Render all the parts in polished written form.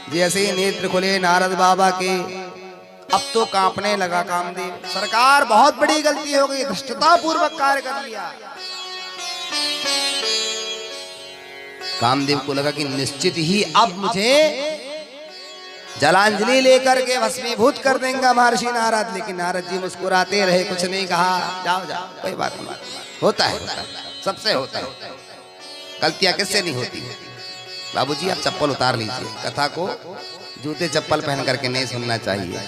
जैसे ही नेत्र खुले नारद बाबा के, अब तो कांपने लगा कामदेव। सरकार बहुत बड़ी गलती हो गई, धृष्टता पूर्वक कार्य कर लिया। कामदेव को लगा कि निश्चित ही अब मुझे जलांजलि लेकर के भस्मीभूत कर देंगे महर्षि नारद। लेकिन नारद जी मुस्कुराते रहे, कुछ नहीं कहा। जाओ जाओ, कोई बात नहीं, होता है, सबसे होता है, गलतियां किससे नहीं होती। बाबूजी आप चप्पल उतार लीजिए, कथा को जूते चप्पल पहन करके नहीं सुनना चाहिए,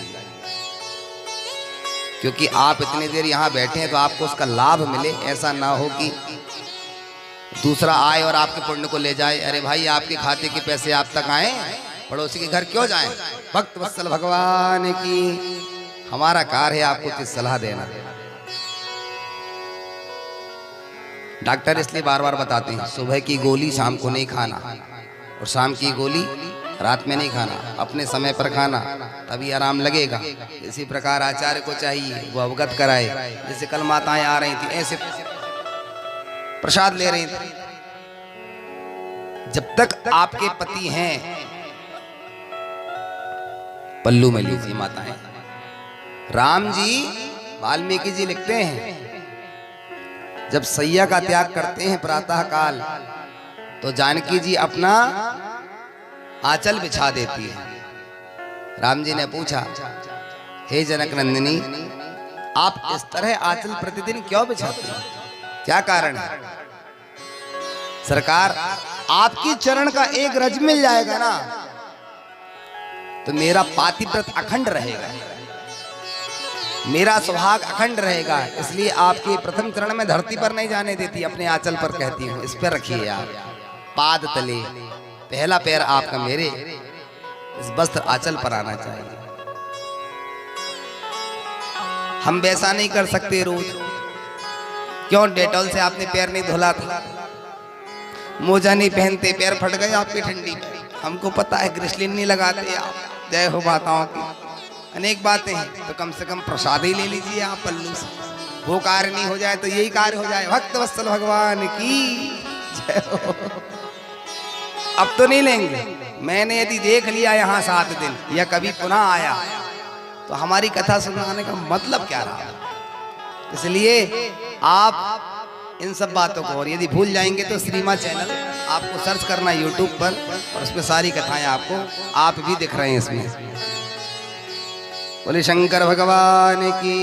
क्योंकि आप इतनी देर यहाँ बैठे हैं तो आपको उसका लाभ मिले। ऐसा ना हो कि दूसरा आए और आपके पुण्य को ले जाए। अरे भाई, आपके खाते के पैसे आप तक आए, पड़ोसी के घर क्यों जाएं? भक्त वत्सल भगवान की हमारा कार्य है आपको कुछ सलाह देना। डॉक्टर इसलिए बार बार बताते हैं सुबह की गोली शाम को नहीं खाना, और शाम की गोली रात में नहीं खाना, अपने समय पर खाना, तभी आराम लगेगा। इसी प्रकार आचार्य को चाहिए वो अवगत कराए। जैसे कल माताएं आ रही थी, ऐसे प्रसाद ले रही थी। जब तक आपके पति हैं, पल्लू में लीजिए माताएं। राम जी, वाल्मीकि जी लिखते हैं, जब सैया का त्याग करते हैं प्रातः काल, तो जानकी जी अपना आंचल बिछा देती है। राम जी ने पूछा, हे जनक नंदिनी, आप इस तरह आंचल प्रतिदिन क्यों बिछाती हैं? क्या कारण है? सरकार, आपकी चरण का एक रज मिल जाएगा ना, तो मेरा पातिव्रत अखंड रहेगा, मेरा सुहाग अखंड रहेगा। इसलिए आपके प्रथम चरण में धरती पर नहीं जाने देती, अपने आंचल पर कहती हूँ, इस पर रखिए आप पाद तले, पहला पैर आपका मेरे इस वस्त्र आंचल पर आना चाहिए। हम वैसा नहीं कर सकते रोज। क्यों? डेटॉल से आपने पैर नहीं धुला था, मोजा नहीं पहनते, पैर फट गए आपकी ठंडी में, हमको पता है, ग्रिसलिन नहीं लगाते आप। जय हो माताओं की, अनेक बातें हैं, तो कम से कम प्रसाद ही ले लीजिए आप पल्लू से। वो कार्य नहीं हो जाए तो यही कार्य हो जाए। भक्त वत्सल भगवान की जय हो। अब तो नहीं लेंगे। मैंने यदि देख लिया यहाँ 7 दिन या कभी पुनः आया, तो हमारी कथा सुनाने का मतलब क्या रहा? इसलिए आप इन सब बातों को, और यदि भूल जाएंगे तो श्रीमा चैनल आपको सर्च करना यूट्यूब पर, और उसमें सारी कथाएं आपको आप भी दिख रहे हैं इसमें। बोले शंकर भगवान की।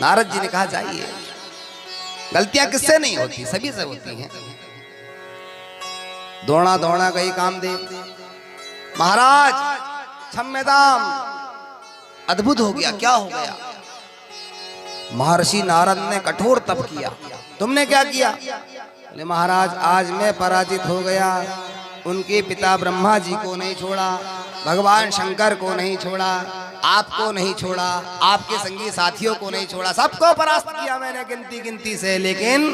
नारद जी ने कहा, जाइए, गलतियां किससे नहीं होती, सभी से होती हैं। दौड़ा दौड़ा गई कामदेव। महाराज क्षम्यताम, अद्भुत हो गया। क्या हो गया? महर्षि नारद ने कठोर तप किया। तुमने क्या किया? बोले महाराज, आज मैं पराजित हो गया। उनके पिता ब्रह्मा जी को नहीं छोड़ा, भगवान शंकर को नहीं छोड़ा, आपको नहीं छोड़ा, आपके संगी साथियों को नहीं छोड़ा, सबको परास्त किया मैंने गिनती गिनती से। लेकिन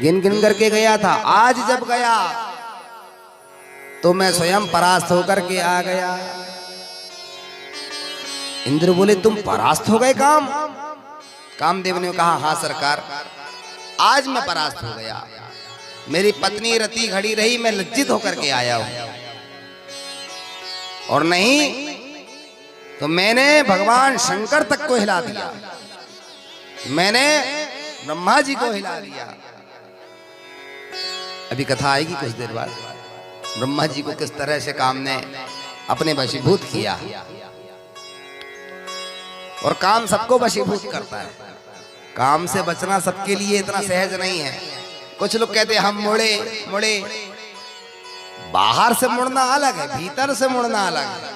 गिन गिन करके गया था, आज जब गया तो मैं स्वयं परास्त होकर के आ गया। इंद्र बोले, तुम परास्त हो गए कामदेव ने कहा, हाँ सरकार, आज मैं परास्त हो गया। मेरी पत्नी रति खड़ी रही, मैं लज्जित होकर के आया हूं, और नहीं तो मैंने भगवान शंकर तक को हिला दिया, मैंने ब्रह्मा जी को हिला दिया। अभी कथा आएगी कुछ देर बाद, ब्रह्मा जी को किस तरह से काम ने अपने वशीभूत किया। और काम सबको वशीभूत करता है, काम से बचना सबके लिए इतना सहज नहीं है। कुछ लोग कहते हैं हम मुड़े, बाहर से मुड़ना अलग है, भीतर से मुड़ना अलग है।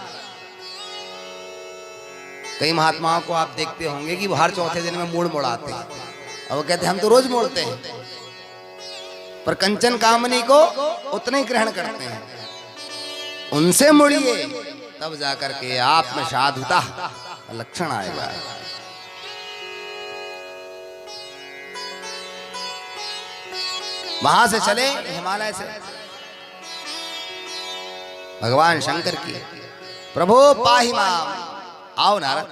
कई महात्माओं को आप देखते होंगे कि वो हर चौथे दिन में मुड़ मुड़ाते हैं, और वो कहते हैं हम तो रोज मुड़ते हैं, पर कंचन कामनी को उतने ही ग्रहण करते हैं। उनसे मुड़िए, तब जाकर के आप में साधुता लक्षण आएगा। वहां से चले हिमालय से भगवान शंकर की, प्रभु पाहि माम, आओ नारद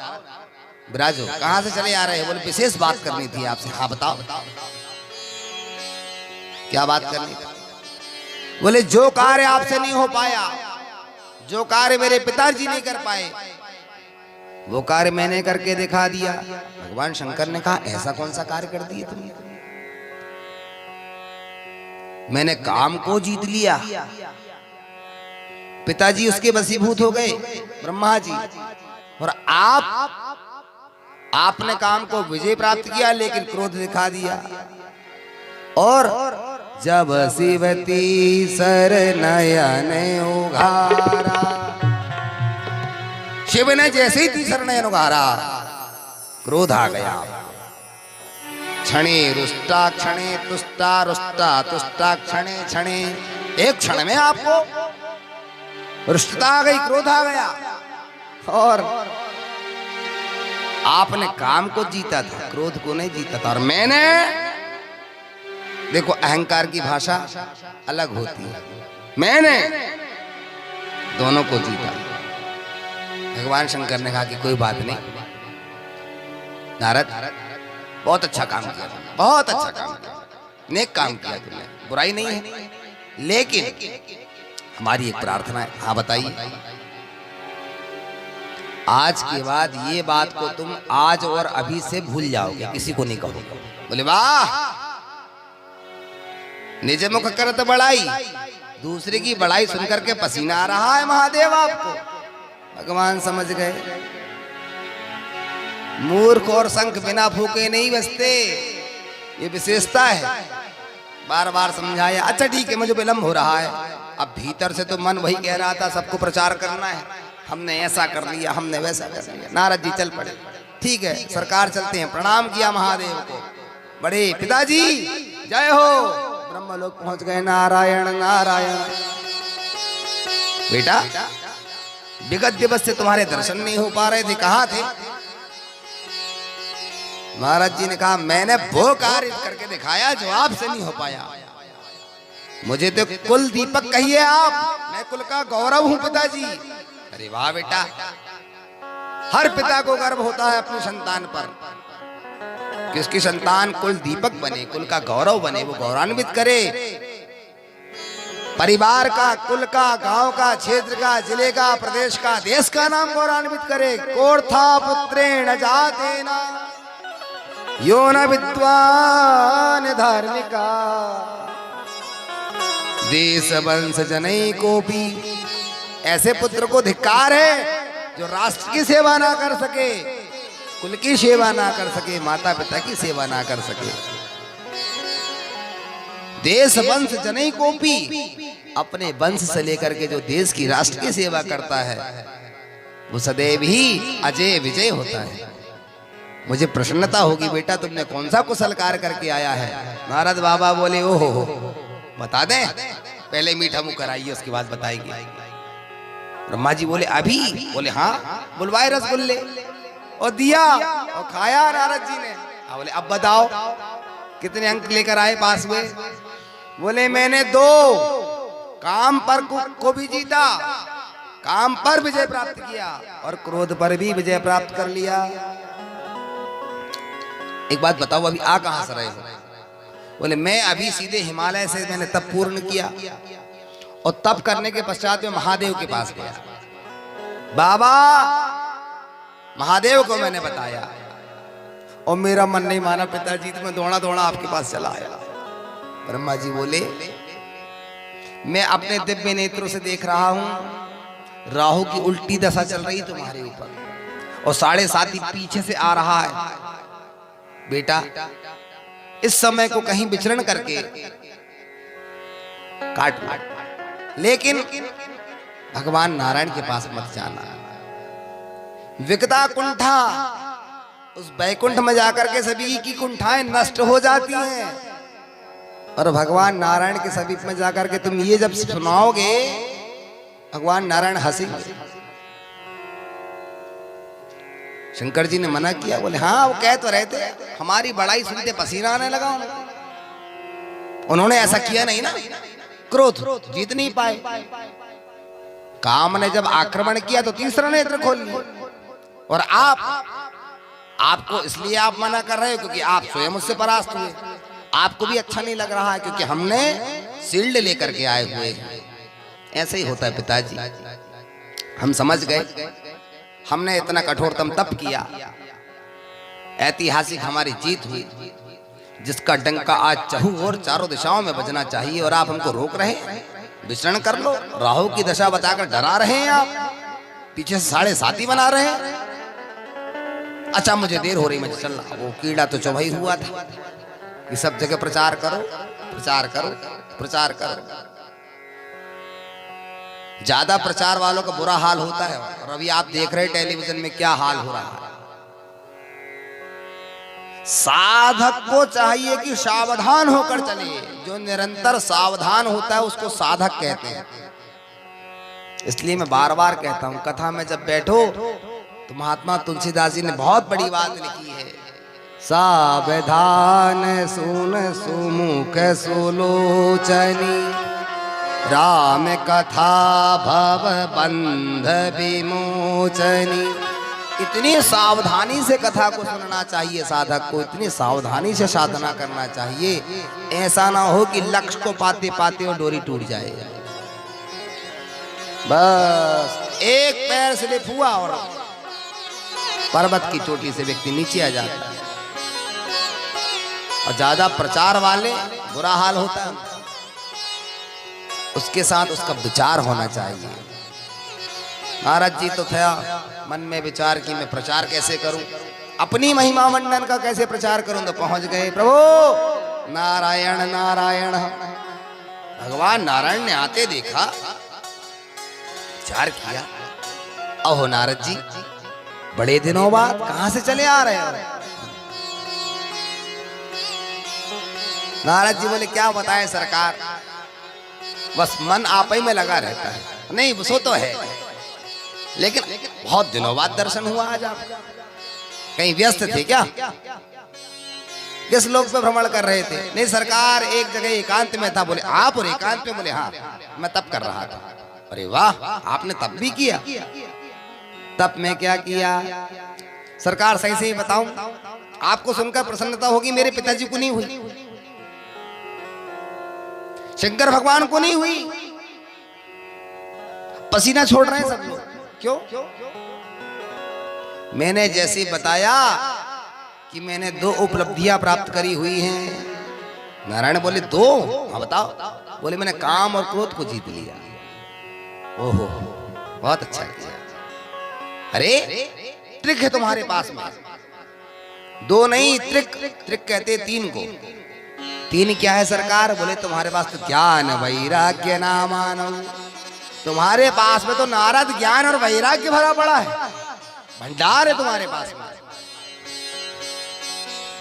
विराजो। कहां से चले आ रहे हैं? बोले विशेष बात करनी थी आपसे। हाँ बताओ। क्या बात करनी? बोले जो कार्य आपसे नहीं हो पाया, जो कार्य मेरे पिताजी नहीं कर पाए, वो कार्य मैंने करके दिखा दिया। भगवान शंकर ने कहा ऐसा कौन सा कार्य कर दिया तुमने? मैंने काम को जीत लिया, पिताजी उसके वशीभूत हो गए ब्रह्मा जी, और आपने काम को विजय प्राप्त किया लेकिन क्रोध दिखा दिया। और जब शिवती सर नयन उघारा, शिव ने जैसे ही तीसर नयन उघारा क्रोध आ गया। क्षणे रुष्टा क्षणे तुष्टा रुष्टा तुष्टा क्षणे क्षणे, एक क्षण में आपको रुष्टता आ गई, क्रोध आ गया। और आपने काम को जीता था, क्रोध को नहीं जीता था। और मैंने, देखो अहंकार की भाषा अलग होती है, मैंने दोनों को जीता। भगवान शंकर ने कहा कि कोई बात नहीं नारद, बहुत अच्छा काम किया, बहुत अच्छा काम किया, नेक काम किया तुमने, बुराई नहीं है, लेकिन हमारी एक प्रार्थना है। हाँ बताइए। आज के बाद ये बात को तुम आज और अभी से भूल जाओगे, किसी को नहीं कहोगे। बोले वाह, निज मुख करत बड़ाई, दूसरे की बड़ाई सुनकर के पसीना आ रहा है महादेव आपको। भगवान समझ गए, मूर्ख और शंख बिना फूके नहीं बजते, ये विशेषता है। बार बार समझाया, अच्छा ठीक है मुझे विलम्ब हो रहा है। अब भीतर से तो मन वही कह रहा था सबको प्रचार करना है, हमने ऐसा कर लिया, हमने वैसा कर लिया। नारद जी चल पड़े, ठीक है सरकार चलते हैं। प्रणाम किया महादेव को, बड़े पिताजी जय हो। ब्रह्मलोक पहुंच गए। नारायण नारायण। बेटा विगत दिवस से तुम्हारे दर्शन नहीं हो पा रहे थे, कहाँ थे? महाराज जी ने कहा मैंने वो कार्य करके दिखाया जो आपसे नहीं हो पाया। मुझे तो कुल दीपक कहिए आप, मैं कुल का गौरव हूं पिताजी। अरे वाह बेटा, हर पिता को गर्व होता है अपनी संतान पर कि उसकी संतान कुल दीपक बने, कुल का गौरव बने, वो गौरवान्वित करे परिवार का, कुल का, गांव का, क्षेत्र का, जिले का, प्रदेश का, देश का नाम गौरवान्वित करे। कोर्था पुत्रेण जातेना यो न विद्वान धार्मिका देश वंश जनई को भी। ऐसे पुत्र को धिक्कार है जो राष्ट्र की सेवा ना कर सके, कुल की सेवा ना कर सके, माता पिता की सेवा ना कर सके। देश वंश जनई को भी, अपने वंश से लेकर के जो देश की, राष्ट्र की सेवा करता है वो सदैव ही अजय विजय होता है। मुझे प्रसन्नता होगी बेटा तुमने कौन सा कुशल कार्य करके आया है। नारद बाबा बोले ओहो बता दें, पहले मीठा मुंह कराइए उसके बाद बताएंगे। ब्रह्मा जी बोले अभी? बोले हाँ। बुलवाए रसगुल्ले और दिया और खाया नारद जी ने। बोले अब बताओ कितने अंक लेकर आए पास हुए? बोले मैंने 2, काम पर को भी जीता, काम पर विजय प्राप्त किया और क्रोध पर भी विजय प्राप्त कर लिया। एक बात बताओ अभी आ कहां से रहे हो? बोले मैं अभी सीधे हिमालय से मैंने तप पूर्ण किया और तप करने के पश्चात में महादेव के पास गया। बाबा महादेव को मैंने बताया और मेरा मन नहीं माना पिताजी, तो मैं दौड़ा दौड़ा आपके पास चला आया। ब्रह्मा जी बोले मैं अपने दिव्य नेत्रों से देख रहा हूं राहु की उल्टी दशा चल रही तुम्हारे ऊपर और 7.5 पीछे से आ रहा है। बेटा इस समय को कहीं विचरण करके काट लो, लेकिन भगवान नारायण के पास मत जाना। विकटा कुंठा, उस वैकुंठ में जाकर के सभी की कुंठाएं नष्ट हो जाती हैं और भगवान नारायण के समीप में जाकर के तुम ये जब सुनाओगे भगवान नारायण हंसेंगे। शंकर जी ने मना किया। बोले हाँ वो कह तो रहे थे, हमारी बड़ाई सुनते पसीना आने लगा। उन्होंने ऐसा किया नहीं ना, क्रोध जीत नहीं पाए। काम ने जब आक्रमण किया तो तीसरा नेत्र खोल लिया और आपको इसलिए आप मना कर रहे हो क्योंकि आप स्वयं उससे परास्त हुए। आपको भी अच्छा नहीं लग रहा है क्योंकि हमने शील्ड लेकर के आए हुए हैं। ऐसे ही होता है पिताजी, हम समझ गए, हमने इतना कठोरतम तप किया, ऐतिहासिक हमारी जीत हुई, जिसका डंका आज चहु और चारों दिशाओं में बजना चाहिए, और आप हमको रोक रहे हैं। विचरण कर लो, राहु की दशा बताकर डरा रहे हैं आप, पीछे से 7.5 बना रहे हैं। अच्छा मुझे देर हो रही, मैं चल रहा। वो कीड़ा तो चौभाई हुआ था कि सब जगह प्रचार करो, प्रचार करो, प्रचार करो। ज्यादा प्रचार वालों का बुरा हाल होता है, और अभी आप देख रहे हैं टेलीविजन में क्या हाल हो रहा है। साधक को चाहिए कि सावधान होकर चले, जो निरंतर सावधान होता है उसको साधक कहते हैं। इसलिए मैं बार बार कहता हूं, कथा में जब बैठो तो महात्मा तुलसीदास जी ने बहुत बड़ी बात लिखी है, सावधान सुन सुमुख सुलोचनी, राम कथा भव बंध विमोचनी। इतनी सावधानी से कथा को सुनना चाहिए साधक को, इतनी सावधानी से साधना करना चाहिए, ऐसा ना हो कि लक्ष्य को पाते पाते और डोरी टूट जाए। बस एक पैर स्लिप हुआ और पर्वत की चोटी से व्यक्ति नीचे आ जाता है। और ज्यादा प्रचार वाले बुरा हाल होता है, उसके साथ उसका विचार होना चाहिए। नारद जी तो था मन में विचार कि मैं प्रचार कैसे करूं, अपनी महिमा मंडन का कैसे प्रचार करूं, तो पहुंच गए प्रभु नारायण नारायण। भगवान नारायण ने आते देखा, विचार किया, अहो नारद जी बड़े दिनों बाद कहां से चले आ रहे हो। नारद जी बोले क्या बताएं सरकार, बस मन आप ही में लगा रहता है। नहीं वो तो है, लेकिन बहुत दिनों बाद दर्शन हुआ आज आपका, कहीं व्यस्त थे क्या, किस लोक पे भ्रमण कर रहे थे। नहीं सरकार एक जगह एकांत में था। बोले आप और एकांत में, बोले हाँ मैं तप कर रहा था। अरे वाह आपने तप भी किया। तप में क्या किया सरकार, सही से ही बताऊं, आपको सुनकर प्रसन्नता होगी, मेरे पिताजी को नहीं हुई, शंकर भगवान को नहीं हुई। पसीना छोड़ रहे हैं सब लोग, क्यों? मैंने जैसे बताया कि मैंने 2 उपलब्धियां प्राप्त करी हुई हैं। नारायण बोले 2? हाँ बताओ। बोले मैंने काम और क्रोध को जीत लिया। ओहो बहुत अच्छा किया। अरे ट्रिक है तुम्हारे पास में, 2 नहीं ट्रिक, ट्रिक कहते 3 को। 3 क्या है सरकार? बोले तुम्हारे पास तो ज्ञान वैराग्य नामानो, तुम्हारे पास में तो नारद ज्ञान और वैराग्य भरा पड़ा है, भंडार है तुम्हारे पास में।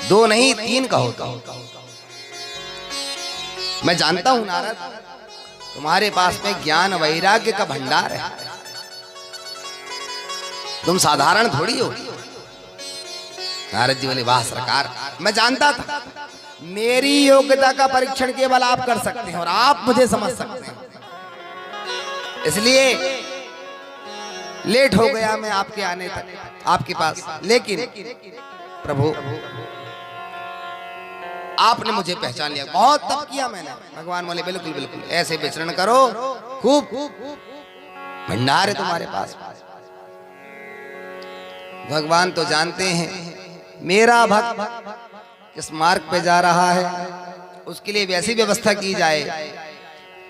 2 नहीं 3 का होता। मैं जानता हूं नारद, तुम्हारे पास में ज्ञान वैराग्य का भंडार है, तुम साधारण थोड़ी हो। नारद जी बोले वाह सरकार, मैं जानता था मेरी योग्यता का परीक्षण केवल आप कर सकते हैं और आप मुझे समझ सकते हैं, इसलिए लेट हो गया मैं आपके आने तक, आपके पास। लेकिन प्रभु आपने मुझे पहचान लिया, बहुत तप किया मैंने। भगवान बोले बिल्कुल बिल्कुल ऐसे विचरण करो, खूब भंडार है तुम्हारे पास। भगवान तो जानते हैं मेरा भक्त किस मार्ग पे जा रहा है, उसके लिए वैसी व्यवस्था की जाए।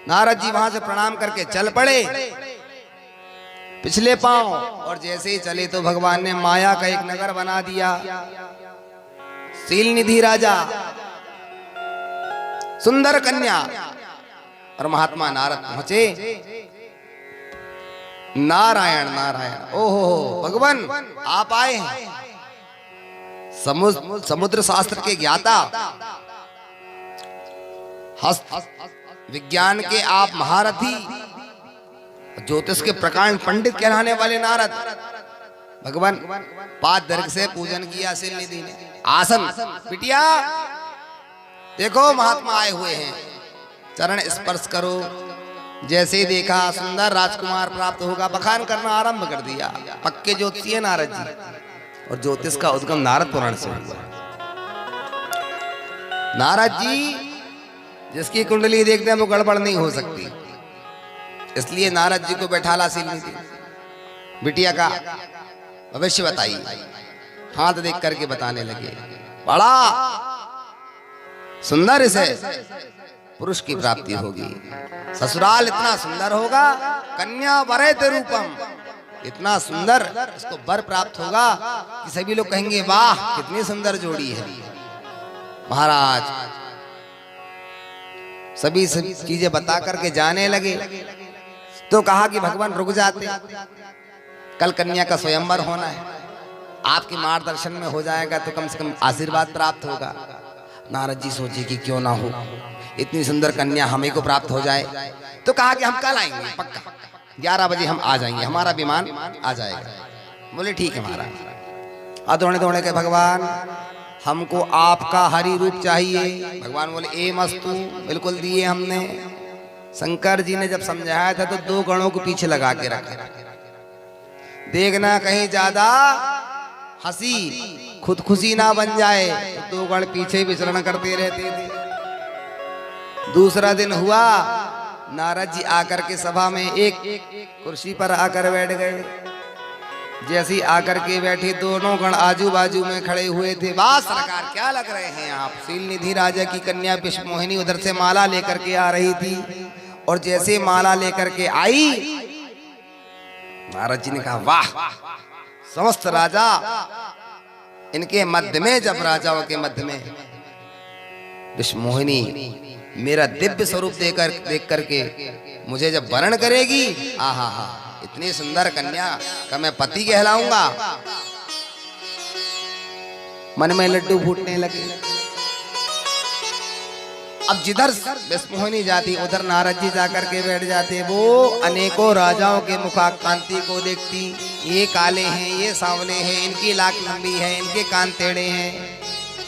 नारद जी वहां से प्रणाम करके चल पड़े पिछले पांव, और जैसे ही चले तो भगवान ने माया का एक नगर बना दिया, शीलनिधि राजा, सुंदर कन्या। और महात्मा नारद पहुंचे, नारायण नारायण, ओहो भगवान आप आए हैं, समुद्र शास्त्र के ज्ञाता, विज्ञान के आप महारथी, ज्योतिष के प्रकांड पंडित कहलाने वाले नारद। भगवान पाद दर्ग से पूजन किया शीलनिधि ने, आसन पिटिया, देखो महात्मा आए हुए हैं, चरण स्पर्श करो। जैसे ही देखा सुंदर राजकुमार प्राप्त होगा, बखान करना आरंभ कर दिया। पक्के ज्योतिषी है नारद जी, और ज्योतिष का उद्गम नारद पुराण से हुआ। नारद जी जिसकी कुंडली देखते हैं वो गड़बड़ नहीं हो सकती, इसलिए नारद जी को बैठाला सीलनी बिटिया का भविष्य बताइए। हाथ देख करके बताने लगे, बड़ा सुंदर इसे पुरुष की प्राप्ति होगी, ससुराल इतना सुंदर होगा, कन्या वरेत रूपम, इतना सुंदर इसको वर प्राप्त होगा कि सभी लोग कहेंगे वाह कितनी सुंदर जोड़ी है। महाराज सभी चीजें बता करके जाने लगे, तो कहा कि भगवान रुक जाते, कल कन्या का स्वयंवर होना है, आपके मार्गदर्शन में हो जाएगा तो कम से कम आशीर्वाद प्राप्त होगा। नारद जी सोचे कि क्यों ना हो, इतनी सुंदर कन्या हमें को प्राप्त हो जाए। तो कहा कि हम कल आएंगे, पक्का 11 बजे हम आ जाएंगे, हमारा विमान आ जाएगा। बोले ठीक है महाराज। दौड़े दौड़े के भगवान हमको आपका हरि रूप चाहिए। भगवान बोले ए मस्तु, बिल्कुल दिए हमने। शंकर जी ने जब समझाया था तो 2 गणों को पीछे लगा के रखा, देखना कहीं ज्यादा हंसी खुद खुशी ना बन जाए, तो 2 गण पीछे विचरण करते रहते थे। दूसरा दिन हुआ, नारद जी आकर के सभा में एक कुर्सी पर आकर बैठ गए। जैसी आकर के बैठे, दोनों गण आजू बाजू में खड़े हुए थे। वाह सरकार क्या लग रहे हैं आप। शीलनिधि राजा की कन्या विश्वमोहिनी उधर से माला लेकर के आ रही थी, और जैसे माला लेकर के आई, नारद जी ने कहा वाह, समस्त राजा इनके मध्य में, जब राजाओं के मध्य में विश्वमोहिनी मेरा दिव्य स्वरूप देख करके मुझे जब वर्ण करेगी, आहा हा, इतनी सुंदर कन्या का मैं पति कहलाऊंगा। मन में लड्डू फूटने लगे। अब जिधर विश्वमोहिनी जाती उधर नारद जी जाकर के बैठ जाते। वो अनेकों राजाओं के मुखाकांति को देखती, ये काले हैं, ये सांवले हैं, इनकी लाख लंबी है, इनके कान टेढ़े हैं,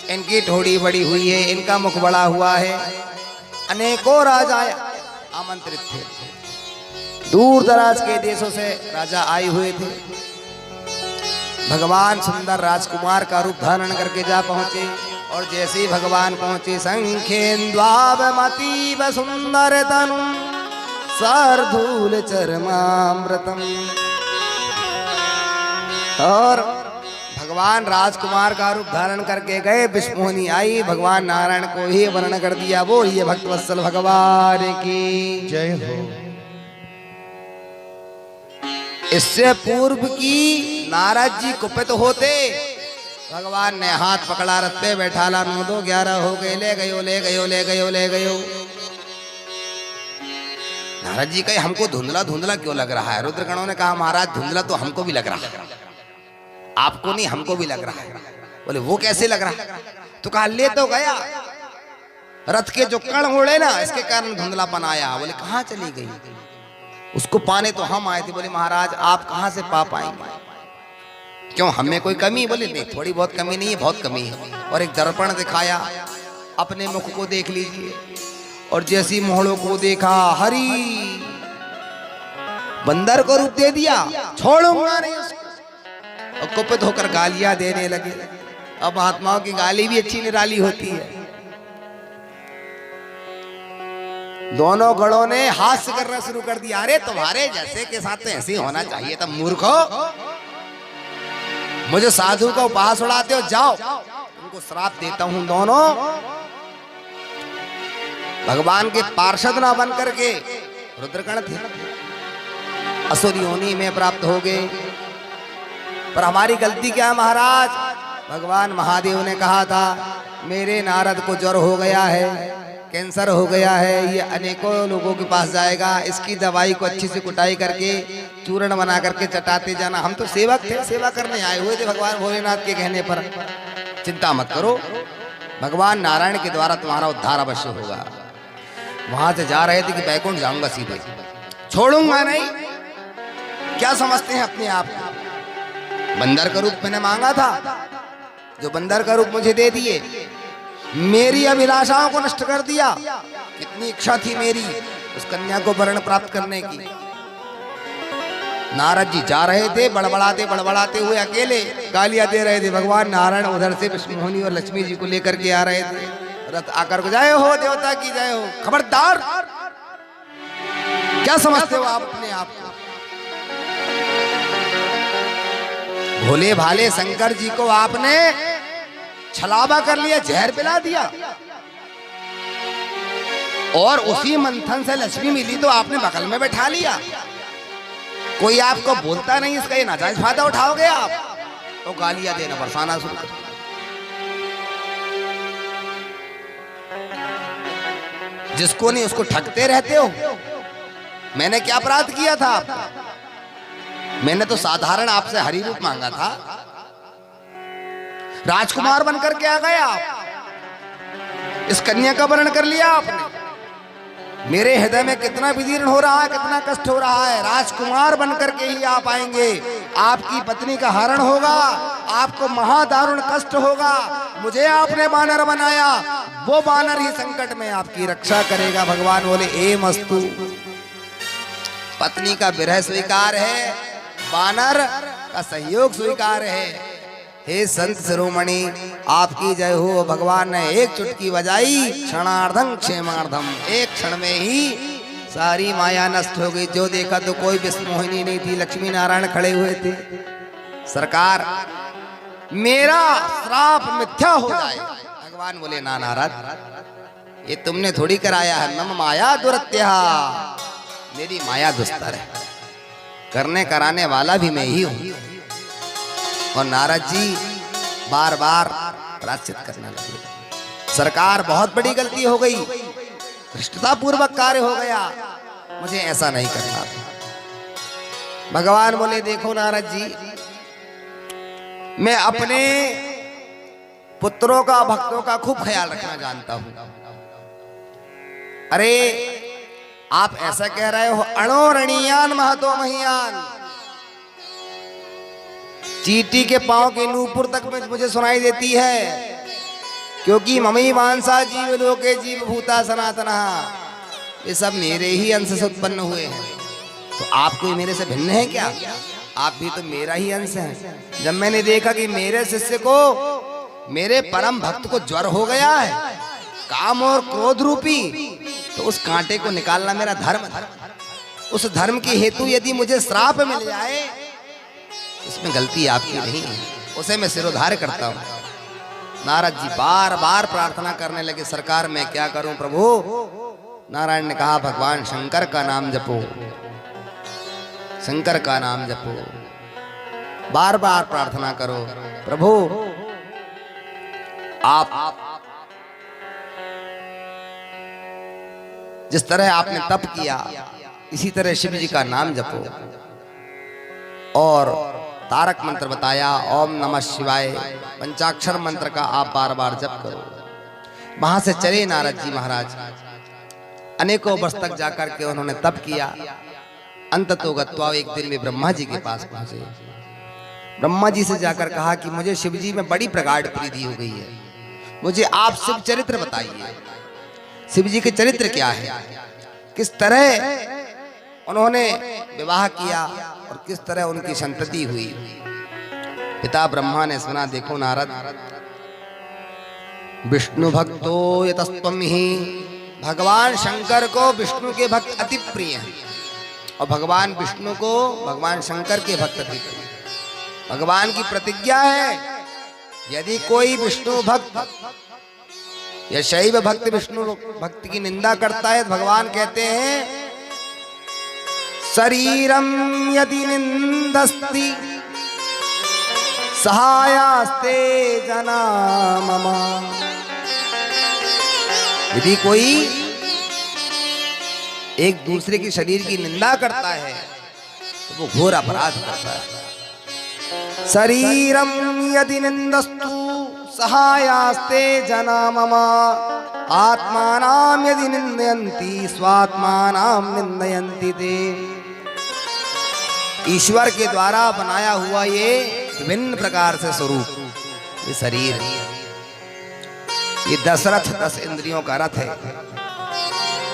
इनकी ठोड़ी बड़ी हुई है, इनका मुख बड़ा हुआ है। अनेकों राजा आमंत्रित थे, दूर दराज के देशों से राजा आए हुए थे। भगवान सुंदर राजकुमार का रूप धारण करके जा पहुंचे, और जैसे ही भगवान पहुंचे, संखेन्द्वावमतीव सुंदर तनु शार्दूल चरमामृतम, और भगवान राजकुमार का रूप धारण करके गए। विश्वमोहिनी आई, भगवान नारायण को ही वर्णन कर दिया। वो ये भक्तवत्सल भगवान की जय हो। इससे पूर्व की नारद जी कुपित होते, भगवान ने हाथ पकड़ा, रथ पे बैठाला, 9 2 11 हो गए, ले गयो ले गयो ले गयो ले गयो। नारद जी कहे हमको धुंधला धुंधला क्यों लग रहा है। रुद्रगणों ने कहा महाराज धुंधला तो हमको भी लग रहा है, आपको नहीं हमको भी लग रहा है। बोले वो कैसे लग रहा है। तो कहा ले तो गया, रथ के जो कण उड़े ना, इसके कारण धुंधलापन आया। बोले कहाँ चली गई, उसको पाने तो हम आए थे। बोले महाराज आप कहाँ से पा पाएंगे, क्यों हमें कोई कमी। बोले नहीं, थोड़ी बहुत कमी नहीं है, बहुत कमी है। और एक दर्पण दिखाया, अपने मुख को देख लीजिए। और जैसी मोहड़ों को देखा, हरी बंदर को रूप दे दिया, छोड़ूंगा नहीं उसको। और कुपित होकर गालियां देने लगे। अब महात्माओं की गाली भी अच्छी निराली होती है। दोनों गणों ने हास्य करना शुरू कर दिया। अरे तुम्हारे जैसे के साथ तो ऐसे ही होना चाहिए था मूर्खो, मुझे साधु का उपहास उड़ाते हो, जाओ उनको श्राप देता हूं। दोनों भगवान के पार्षद ना बन करके रुद्रगण थे, असुर योनि में प्राप्त हो गए। पर हमारी गलती क्या है महाराज। भगवान महादेव ने कहा था मेरे नारद को ज्वर हो गया है, कैंसर हो गया है, ये अनेकों लोगों के पास जाएगा, इसकी दवाई को अच्छी से कुटाई करके चूर्ण बना करके चटाते जाना। हम तो सेवक थे, सेवा करने आए हुए थे भगवान भोलेनाथ के कहने पर। चिंता मत करो, भगवान नारायण के द्वारा तुम्हारा उद्धार अवश्य होगा। वहां से जा रहे थे कि बैकुंठ जाऊंगा सीधे, छोड़ूंगा नहीं। क्या समझते हैं अपने आप को। बंदर का रूप मैंने मांगा था, जो बंदर का रूप मुझे दे दिए, मेरी अभिलाषाओं को नष्ट कर दिया। कितनी इच्छा थी मेरी उस कन्या को वर्ण प्राप्त करने की। नारद जी जा रहे थे, बड़बड़ाते हुए अकेले गालियां दे रहे थे। भगवान नारायण उधर से विष्णुमोहिनी और लक्ष्मी जी को लेकर के आ रहे थे। तुरंत आकर को जय हो देवता की जय हो। खबरदार, क्या समझते हो आप अपने आप को? भोले भाले शंकर जी को आपने छलावा कर लिया, जहर पिला दिया, और उसी मंथन से लक्ष्मी मिली तो आपने बगल में बैठा लिया। कोई आपको बोलता नहीं, इसका ये नाजायज फायदा उठाओगे आप, तो गालियां देना बरसाना शुरू कर। जिसको नहीं उसको ठगते रहते हो। मैंने क्या अपराध किया था आपका? मैंने तो साधारण आपसे हरि रूप मांगा था, राजकुमार बनकर के आ गए आप, इस कन्या का वर्ण कर लिया आपने। मेरे हृदय में कितना विदीर्ण हो रहा है, कितना कष्ट हो रहा है। राजकुमार बनकर के ही आप आएंगे, आपकी पत्नी का हरण होगा, आपको महादारुण कष्ट होगा। मुझे आपने बानर बनाया, वो बानर ही संकट में आपकी रक्षा करेगा। भगवान बोले ए मस्तु, पत्नी का विरह स्वीकार है, बानर का सहयोग स्वीकार है। हे संत शिरोमणि, आपकी जय हो। भगवान ने एक चुटकी बजाई, क्षणार्धं क्षेमार्धम, एक क्षण में ही सारी माया नष्ट हो गई। जो देखा तो कोई विष्णुमोहिनी नहीं थी, लक्ष्मी नारायण खड़े हुए थे। सरकार, मेरा श्राप मिथ्या हो जाए। भगवान बोले ना नारद, ये तुमने थोड़ी कराया है। नम माया दुरत्या, मेरी माया दुस्तर है, करने कराने वाला भी मैं ही हूं। और नारद जी बार बार प्रायश्चित करने लगे। सरकार, बहुत बड़ी गलती हो गई, धृष्टता पूर्वक कार्य हो गया, मुझे ऐसा नहीं करना था। भगवान बोले देखो नारद जी, मैं अपने पुत्रों का, भक्तों का खूब ख्याल रखना जानता हूं। अरे आप ऐसा कह रहे हो, अणोरणीयान महतो महियान, चींटी के पांव के नूपुर तक में मुझे सुनाई देती है, क्योंकि ममी मानसा जीव लोके जीव भूता सनातना, ये सब मेरे ही अंश से उत्पन्न हुए हैं। तो आप कोई मेरे से भिन्न है क्या? आप भी तो मेरा ही अंश हैं। जब मैंने देखा कि मेरे शिष्य को, मेरे परम भक्त को ज्वर हो गया है, काम और क्रोध रूपी, तो उस कांटे को निकालना मेरा धर्म है। उस धर्म की हेतु यदि मुझे श्राप मिल जाए, इसमें गलती आपकी नहीं है, उसे मैं सिरोधार्य करता हूं। नारद जी बार बार प्रार्थना करने लगे, सरकार मैं क्या करूं प्रभु? नारायण ने कहा, भगवान शंकर का नाम जपो, शंकर का नाम जपो, बार बार प्रार्थना करो। प्रभु आप जिस तरह आपने तप किया, इसी तरह शिव जी का नाम जपो, और तारक मंत्र बताया, ओम नमः शिवाय, पंचाक्षर मंत्र का आप बार बार जप करो। वहां से चले नारद जी महाराज, अनेकों वर्ष तक जाकर के उन्होंने तप किया। अंततो गत्वा एक दिन में ब्रह्मा जी के पास पहुंचे। ब्रह्मा जी से जाकर कहा कि मुझे शिव जी में बड़ी प्रगाढ़ प्रीति हो गई है, मुझे आप शिव चरित्र बताइए। शिव जी के चरित्र क्या है, किस तरह उन्होंने विवाह किया और किस तरह उनकी संतति हुई। पिता ब्रह्मा ने सुना, देखो नारद, विष्णु भक्तो यतस्त्वं ही, भगवान शंकर को विष्णु के भक्त अति प्रिय हैं, और भगवान विष्णु को भगवान शंकर के भक्त अति प्रिय। भगवान की प्रतिज्ञा है, यदि कोई विष्णु भक्त या शैव भक्त विष्णु भक्त की निंदा करता है, तो भगवान कहते हैं, शरीरम यदि निंदस्ति सहायास्ते जना मम। यदि कोई एक दूसरे के शरीर की निंदा करता है तो वो घोर अपराध करता है। शरीरम यदि निंदस्तु सहायास्ते जना मम, आत्मानां यदि निंदयन्ति स्वात्मानां निंदयन्ति ते। ईश्वर के द्वारा बनाया हुआ ये विभिन्न प्रकार से स्वरूप, ये शरीर, ये दशरथ 10 इंद्रियों का रथ है,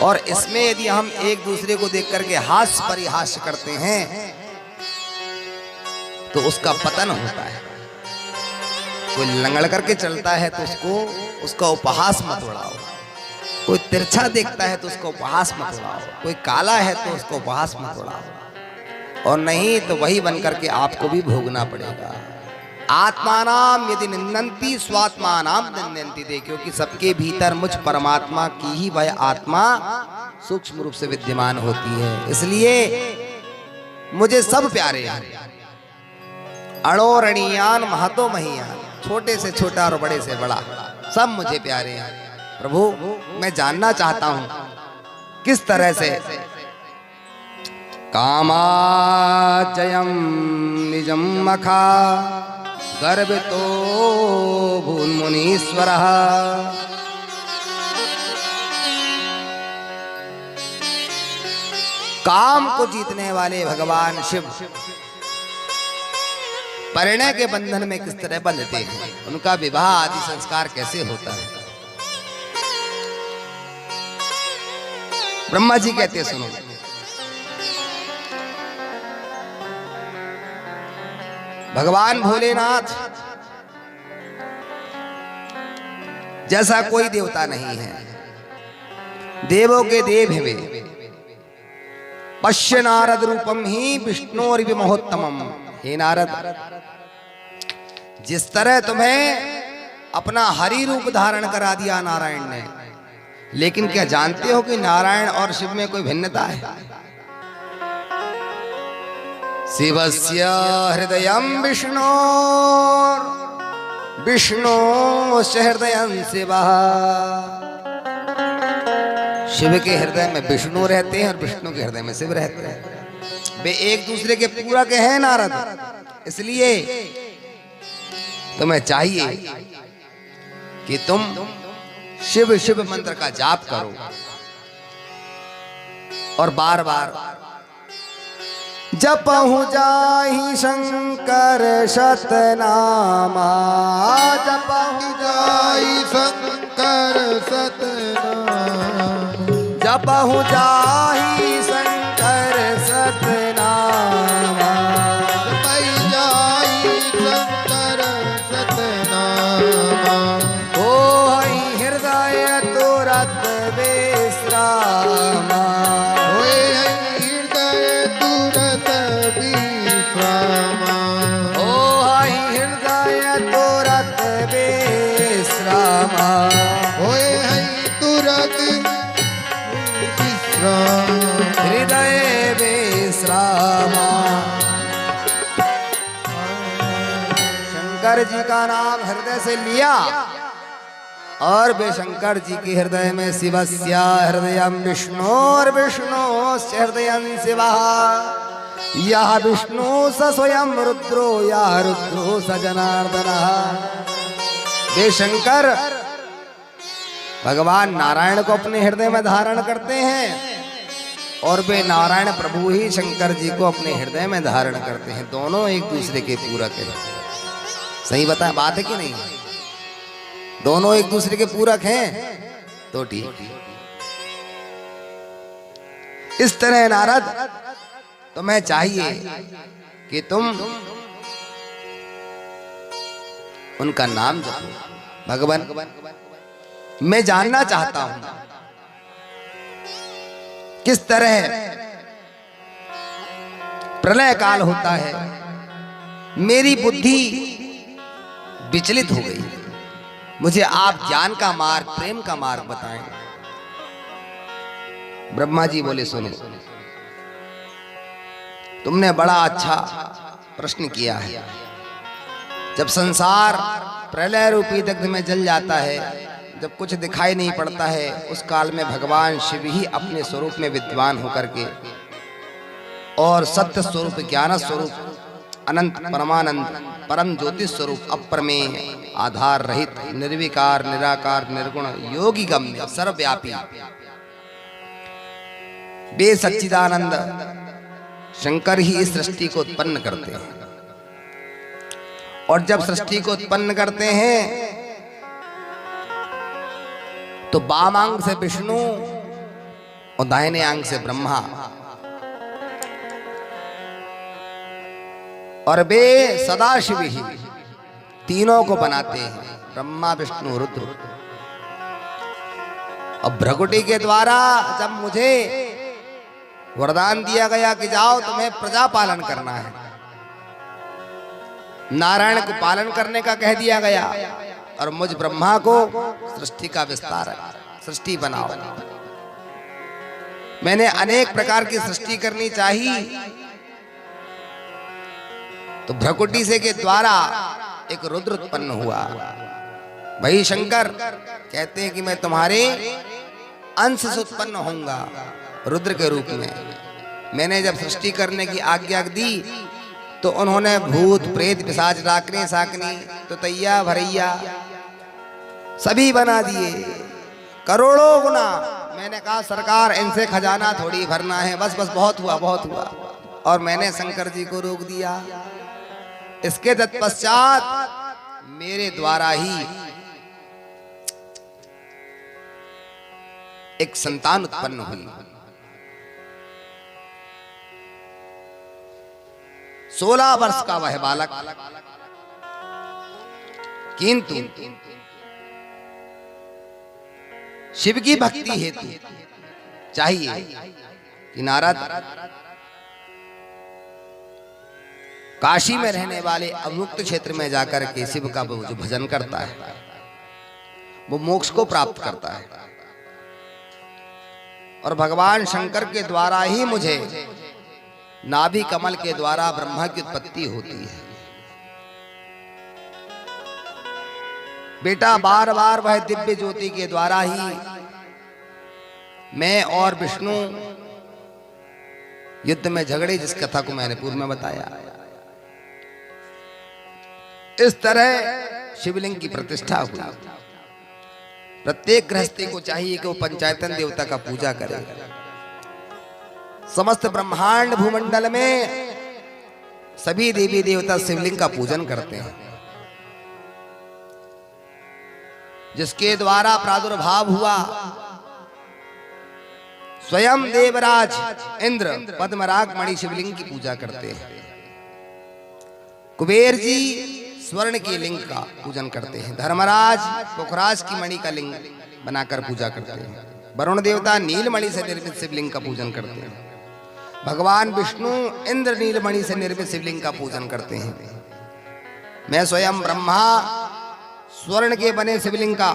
और इसमें यदि हम एक दूसरे को देख करके हास्य परिहास्य करते हैं तो उसका पतन होता है। कोई लंगड़ करके चलता है तो उसको उसका उपहास मत उड़ाओ। कोई तिरछा देखता है तो उसका उपहास मत उड़ाओ, कोई काला है तो उसका उपहास मत उड़ाओ, और नहीं तो वही बनकर के आपको भी भोगना पड़ेगा। आत्मानाम यदि निंदन्ति स्वात्मानाम निंदन्ति दे, क्योंकि सबके भीतर मुझ परमात्मा की ही वह आत्मा सूक्ष्म रूप से विद्यमान होती है। इसलिए मुझे सब प्यारे हैं, अणोरणीयान महतो महीयान, छोटे से छोटा और बड़े से बड़ा, सब मुझे प्यारे हैं। प्रभु मैं जानना चाहता हूं किस तरह से कामाजयम निजम मखा गर्भितो भून्मुनीश्वरः, काम को जीतने वाले भगवान शिव परिणय के बंधन में किस तरह बंधते हैं, उनका विवाह आदि संस्कार कैसे होता है। ब्रह्मा जी कहते सुनो, भगवान भोलेनाथ जैसा कोई देवता नहीं है, देवों के देव हैं वे। पश्य नारद रूपम ही विष्णुर विमहोत्तमम। हे नारद, जिस तरह तुम्हें अपना हरि रूप धारण करा दिया नारायण ने, लेकिन क्या जानते हो कि नारायण और शिव में कोई भिन्नता है? शिवस्य हृदयं विष्णो, विष्णोस्य हृदयं शिवः। शिव के हृदय में विष्णु रहते हैं और विष्णु के हृदय में शिव रहते हैं। वे एक दूसरे के पूरक हैं नारद। इसलिए तुम्हें चाहिए कि तुम शिव शिव मंत्र का जाप करो और बार बार जपहु जाहि शंकर शतनामा, जपहु जाहि शंकर शतनामा, जपहु जाहि शंकर सतनामा, जपहु जाहि शंकर सतनामा। ओ हरि हृदय तुरत विश्रामा, हृदय विश्रामा। शंकर जी का नाम हृदय से लिया और वे शंकर जी के हृदय में शिवस्य हृदयं विष्णोर विष्णोस्य हृदयं शिवः। यह विष्णु स स्वयं रुद्रो, यह रुद्रो स जनार्दनः। वे शंकर भगवान नारायण को अपने हृदय में धारण करते हैं और वे नारायण प्रभु ही शंकर जी को अपने हृदय में धारण करते हैं। दोनों एक दूसरे के पूरक हैं। सही बताया बात है कि नहीं? दोनों एक दूसरे के पूरक हैं तो ठीक। इस तरह नारद तुम्हें चाहिए कि तुम उनका नाम जपो। भगवान मैं जानना चाहता हूं किस तरह प्रलय काल होता है। मेरी बुद्धि विचलित हो गई, मुझे आप ज्ञान का मार्ग, प्रेम का मार्ग बताएं। ब्रह्मा जी बोले सुनो, तुमने बड़ा अच्छा प्रश्न किया है। जब संसार प्रलय रूपी दग्ध में जल जाता है, जब कुछ दिखाई नहीं पड़ता है, उस काल में भगवान शिव ही अपने स्वरूप में विद्वान होकर के और सत्य स्वरूप, ज्ञान स्वरूप, अनंत परमानंद, परम ज्योति स्वरूप, अप्रमेय, आधार रहित, निर्विकार, निराकार, निर्गुण, योगी गम्य, सर्वव्यापी, बे सच्चिदानंद शंकर ही इस सृष्टि को उत्पन्न करते हैं। और जब सृष्टि को उत्पन्न करते हैं तो बाम अंग से विष्णु और दाहिने अंग से ब्रह्मा, और वे सदाशिव ही तीनों को बनाते हैं, ब्रह्मा विष्णु रुद्र। अब भ्रकुटी के द्वारा जब मुझे वरदान दिया गया कि जाओ तुम्हें प्रजा पालन करना है, नारायण को पालन करने का कह दिया गया और मुझ ब्रह्मा को सृष्टि का विस्तार, सृष्टि बनाओ। मैंने अनेक प्रकार की सृष्टि करनी चाहिए, तो भ्रकुटी से के द्वारा एक रुद्र उत्पन्न हुआ। वही शंकर कहते हैं कि मैं तुम्हारे अंश से उत्पन्न होऊंगा रुद्र के रूप में। मैंने जब सृष्टि करने की आज्ञा दी तो उन्होंने भूत प्रेत पिशाच डाकने साकनी तो तैया भरैया सभी बना दिए करोड़ों गुना। मैंने कहा सरकार इनसे खजाना थोड़ी भरना है, बस बस बहुत हुआ बहुत हुआ, और मैंने शंकर जी को रोक दिया। इसके तत्पश्चात मेरे द्वारा ही एक संतान उत्पन्न हुई। 16 वर्ष का वह बालक, किंतु शिव की भक्ति हेतु चाहिए कि नारद काशी में रहने वाले अवमुक्त क्षेत्र में जाकर के शिव का जो भजन करता है वो मोक्ष को प्राप्त करता है, और भगवान शंकर के द्वारा ही मुझे नाभि कमल के द्वारा ब्रह्मा की उत्पत्ति होती है। बेटा बार बार वह दिव्य ज्योति के द्वारा ही मैं और विष्णु युद्ध में झगड़े, जिस कथा को मैंने पूर्व में बताया। इस तरह शिवलिंग की प्रतिष्ठा हुई। प्रत्येक गृहस्थी को चाहिए कि वो पंचायतन देवता का पूजा करे। समस्त ब्रह्मांड भूमंडल में सभी देवी देवता शिवलिंग का पूजन करते हैं, जिसके द्वारा प्रादुर्भाव हुआ। स्वयं देवराज इंद्र पद्मराग मणि शिवलिंग की पूजा करते हैं। कुबेर जी स्वर्ण के लिंग का पूजन करते हैं। धर्मराज पुखराज की मणि का लिंग बनाकर पूजा करते हैं। वरुण देवता नीलमणि से निर्मित शिवलिंग का पूजन करते हैं। भगवान विष्णु इंद्र नीलमणि से निर्मित शिवलिंग का पूजन करते हैं। मैं स्वयं ब्रह्मा स्वर्ण के बने शिवलिंग का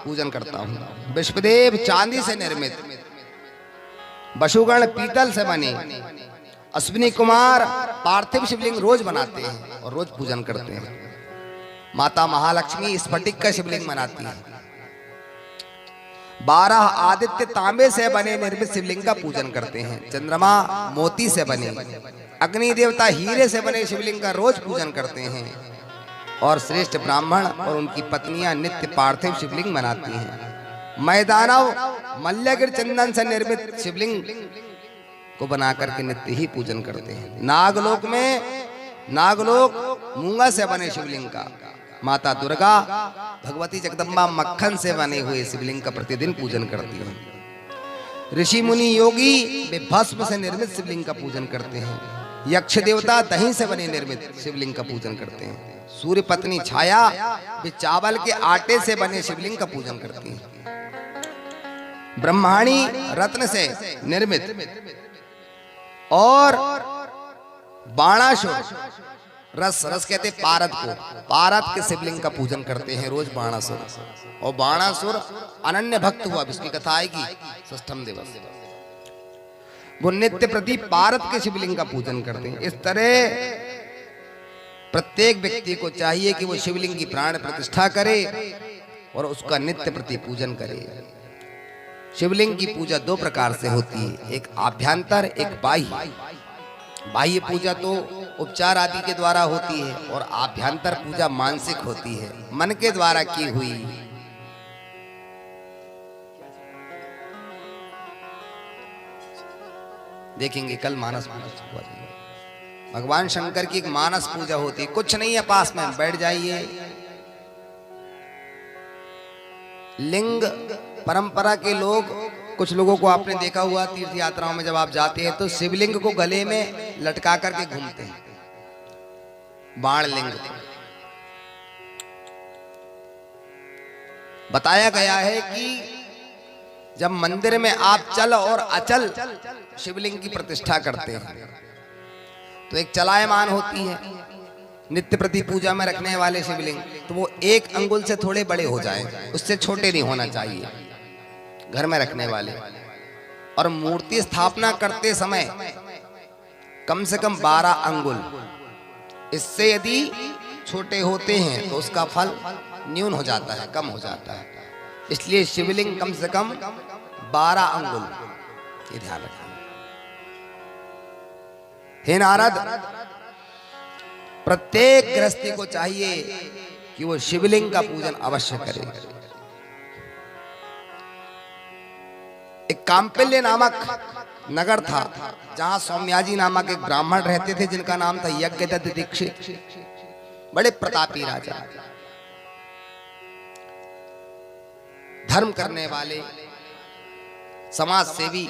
पूजन करता हूँ। विश्वदेव चांदी से निर्मित, वसुगण पीतल से बने, अश्विनी कुमार पार्थिव शिवलिंग रोज बनाते हैं और रोज पूजन करते हैं। माता महालक्ष्मी स्फटिक का शिवलिंग बनाती है। 12 आदित्य तांबे से बने निर्मित शिवलिंग का पूजन करते हैं। चंद्रमा मोती से बने, अग्नि देवता हीरे से बने शिवलिंग का रोज पूजन करते हैं। और श्रेष्ठ ब्राह्मण और उनकी पत्नियां नित्य पार्थिव शिवलिंग बनाती हैं। मैदानव मल्लगिर चंदन से निर्मित शिवलिंग को बनाकर के नित्य ही पूजन करते हैं। नागलोक में नागलोक मूंगा से बने शिवलिंग का, माता दुर्गा भगवती जगदम्बा मक्खन से बने हुए शिवलिंग का प्रतिदिन पूजन करती हैं। ऋषि मुनि योगी वे भस्म से निर्मित शिवलिंग का पूजन करते हैं। यक्ष देवता दही से बने निर्मित शिवलिंग का पूजन करते हैं। सूर्य पत्नी छाया वे चावल के आटे से बने शिवलिंग का पूजन करती हैं। ब्रह्माणी रत्न से निर्मित और बाणासुर रस कहते पारद को, पारद के शिवलिंग का पूजन करते हैं रोज बाणासुर। और बाणासुर अनन्य भक्त हुआ, इसकी कथा आएगी षष्ठम दिवस। वो नित्य प्रति पारद के शिवलिंग का पूजन करते हैं। इस तरह प्रत्येक व्यक्ति को चाहिए कि वो शिवलिंग की प्राण प्रतिष्ठा करे और उसका नित्य प्रति पूजन करे। शिवलिंग की पूजा 2 प्रकार से होती है, एक आभ्यंतर, एक बाह्य। बाह्य पूजा तो उपचार आदि के द्वारा होती है और आभ्यंतर पूजा मानसिक होती है, मन के द्वारा की हुई। देखेंगे कल मानस पूजा, भगवान शंकर की एक मानस पूजा होती है। कुछ नहीं है, पास में बैठ जाइए। लिंग परंपरा के लोग, कुछ लोगों को आपने देखा हुआ तीर्थ यात्राओं में जब आप जाते हैं तो शिवलिंग को गले में लटका करके घूमते हैं, बाण लिंग। बताया गया है कि जब मंदिर में आप चल और अचल शिवलिंग की प्रतिष्ठा करते हैं तो एक चलायमान होती है नित्य प्रति पूजा में रखने वाले शिवलिंग, तो वो 1 अंगुल से थोड़े बड़े हो जाए, उससे छोटे नहीं होना चाहिए घर में रखने वाले। और मूर्ति स्थापना करते समय कम से कम 12 अंगुल, इससे यदि छोटे होते हैं तो उसका फल न्यून हो जाता है, कम हो जाता है। इसलिए शिवलिंग कम से कम 12 अंगुल, ये ध्यान रखना। हे नारद, प्रत्येक गृहस्थी को चाहिए कि वो शिवलिंग का पूजन अवश्य करे। एक कांपिल्य नामक नगर था जहां सौम्याजी नामक एक ब्राह्मण रहते थे जिनका नाम था यज्ञदत्त दीक्षित। बड़े प्रतापी राजा, धर्म करने वाले, समाज सेवी,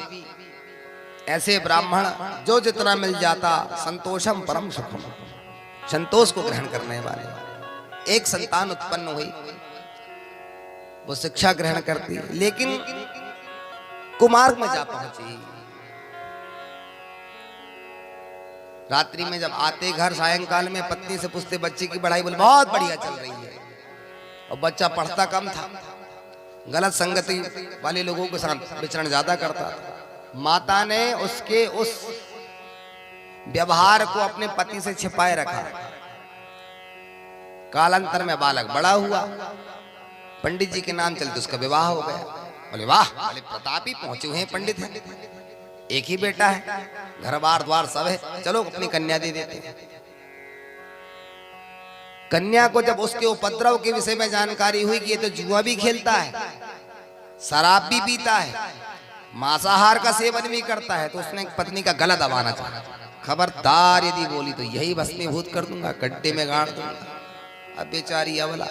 ऐसे ब्राह्मण जो जितना मिल जाता संतोषम परम सुखम, संतोष को ग्रहण करने वाले। एक संतान उत्पन्न हुई, वो शिक्षा ग्रहण करती लेकिन कुमार्ग में जा पहुंची। रात्रि में जब आते घर, सायंकाल में पत्नी से पूछते बच्चे की पढ़ाई, बोले बहुत बढ़िया चल रही है। और बच्चा पढ़ता कम था, गलत संगति वाले लोगों के साथ विचरण ज्यादा करता था। माता ने उसके उस व्यवहार को अपने पति से छिपाए रखा। कालांतर में बालक बड़ा हुआ, पंडित जी के नाम चलते उसका विवाह हो गया। बोले वाह, बोले प्रतापी पहुंचे हुए हैं पंडित हैं, एक ही बेटा है, घर बार द्वार सब है, चलो अपनी कन्या दे देते हैं। कन्या को जब उसके उपद्रव के विषय में जानकारी हुई कि ये तो जुआ भी खेलता है, शराब भी पीता है, मांसाहार का सेवन भी करता है, तो उसने पत्नी का गला दबाना चाहा। खबरदार यदि बोली तो यही भस्मीभूत कर दूंगा, गड्ढे में गाड़ दूंगा। अब बेचारी अबला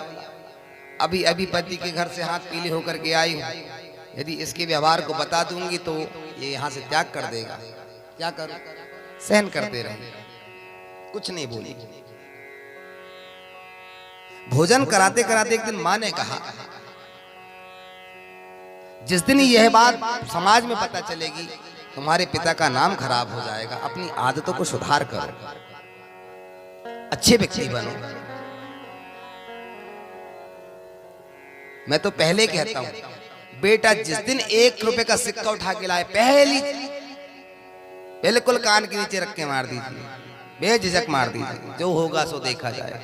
अभी अभी पति के घर से हाथ पीले होकर के आई हूं, यदि इसके व्यवहार को बता दूंगी तो ये यहाँ से त्याग कर देगा। क्या करूं? सहन करते रहे, कुछ नहीं बोली। भोजन कराते कराते एक दिन मां ने कहा, जिस दिन यह बात समाज में पता चलेगी तुम्हारे पिता का नाम खराब हो जाएगा, अपनी आदतों को सुधार करो, अच्छे व्यक्ति बनो। मैं तो पहले कहता हूं, बेटा जिस दिन 1 रुपए का सिक्का उठा के लाए, बिल्कुल कान के नीचे रख के मार दीजिए, बेझिझक मार दीजिए, जो होगा सो देखा जाएगा।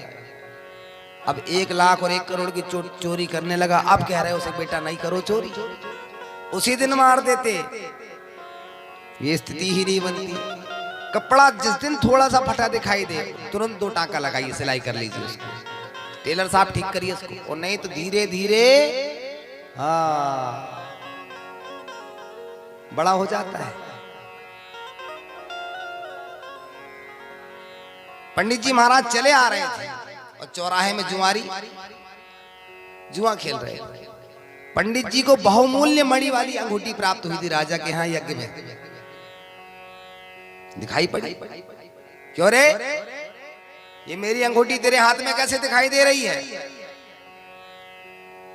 अब 1 लाख और 1 करोड़ की चोरी करने लगा, अब कह रहे हो उसे बेटा नहीं करो चोरी, उसी दिन मार देते। ये स्थिति ही नहीं बनती। कपड़ा जिस दिन थोड़ा सा फटा दिखाई दे, तुरंत 2 टांका लगाइए, सिलाई कर लीजिए उसको, टेलर साहब ठीक करिए उसको, और नहीं तो धीरे धीरे बड़ा हो जाता है। पंडित जी महाराज चले आ रहे थे और चौराहे में जुआ खेल रहे थे। पंडित जी को बहुमूल्य मणि वाली अंगूठी प्राप्त हुई थी राजा के यहाँ यज्ञ में, दिखाई पड़ी। क्यों रे, ये मेरी अंगूठी तेरे हाथ में कैसे दिखाई दे रही है?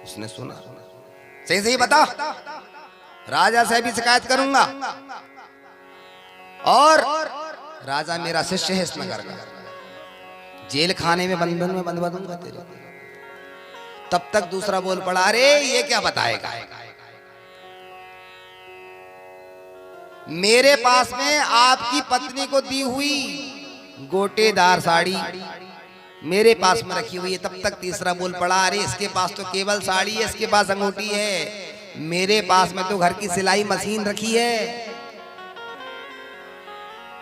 उसने सुना, सही सही बता, राजा से भी शिकायत करूंगा, और राजा मेरा शिष्य है इस नगर का, जेल खाने में बंधन में बंधवा दूंगा तेरे। तब तक दूसरा बोल पड़ा, अरे ये क्या बताएगा, मेरे पास में आपकी पत्नी को दी हुई गोटेदार साड़ी मेरे पास में रखी हुई है। तब तक तीसरा बोल पड़ा, अरे इसके पास तो केवल साड़ी है, इसके पास अंगूठी है, मेरे पास में तो घर की सिलाई मशीन रखी है।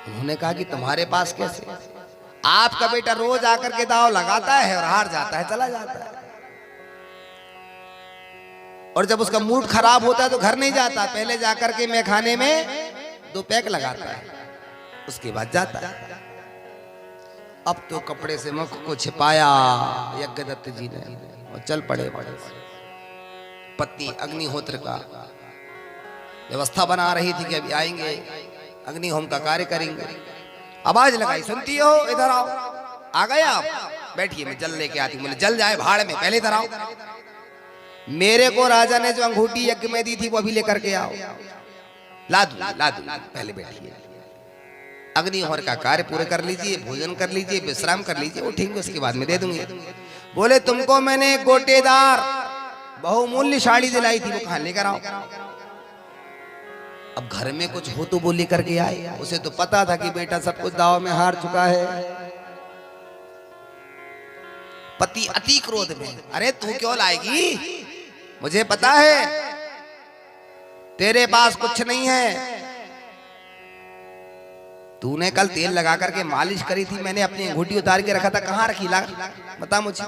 उन्होंने कहा कि तुम्हारे पास कैसे? आपका बेटा रोज आकर के दांव लगाता है और हार जाता है, चला जाता है, और जब उसका मूड खराब होता है तो घर नहीं जाता, पहले जाकर के मैखाने में 2 पैक लगाता है, उसके बाद जाता है। अब तो कपड़े से मुख को छिपाया यज्ञदत्त जी ने और चल पड़े। पत्नी अग्निहोत्र का व्यवस्था बना रही थी कि अभी आएंगे, अग्निहोम का कार्य करेंगे। आवाज लगाई, सुनती हो, इधर आओ। आ गए आप, बैठिए, मैं जल लेके आती हूँ। बोले जल जाए भाड़ में, पहले इधर आओ। मेरे को राजा ने जो अंगूठी यज्ञ में दी थी वो अभी लेकर के आओ। ला दूं, पहले बैठिए, अग्निहोत्र का कार्य पूरे कर लीजिए, भोजन कर लीजिए, विश्राम कर लीजिए, वो ठीक है, उसके बाद में दे दूंगी। बोले तुमको मैंने गोटेदार बहुमूल्य साड़ी दिलाई थी, वो कहां लेकर आओ। अब घर में कुछ हो तो वो लेकर के आए। उसे तो पता था कि बेटा सब कुछ दाव में हार चुका है। पति अति क्रोध में, अरे तू क्यों लाएगी, मुझे पता है तेरे पास कुछ नहीं है। तूने कल तेल लगा करके मालिश करी थी, मैंने अपनी अंगूठी उतार के रखा था, कहाँ रखी ला बता मुझे।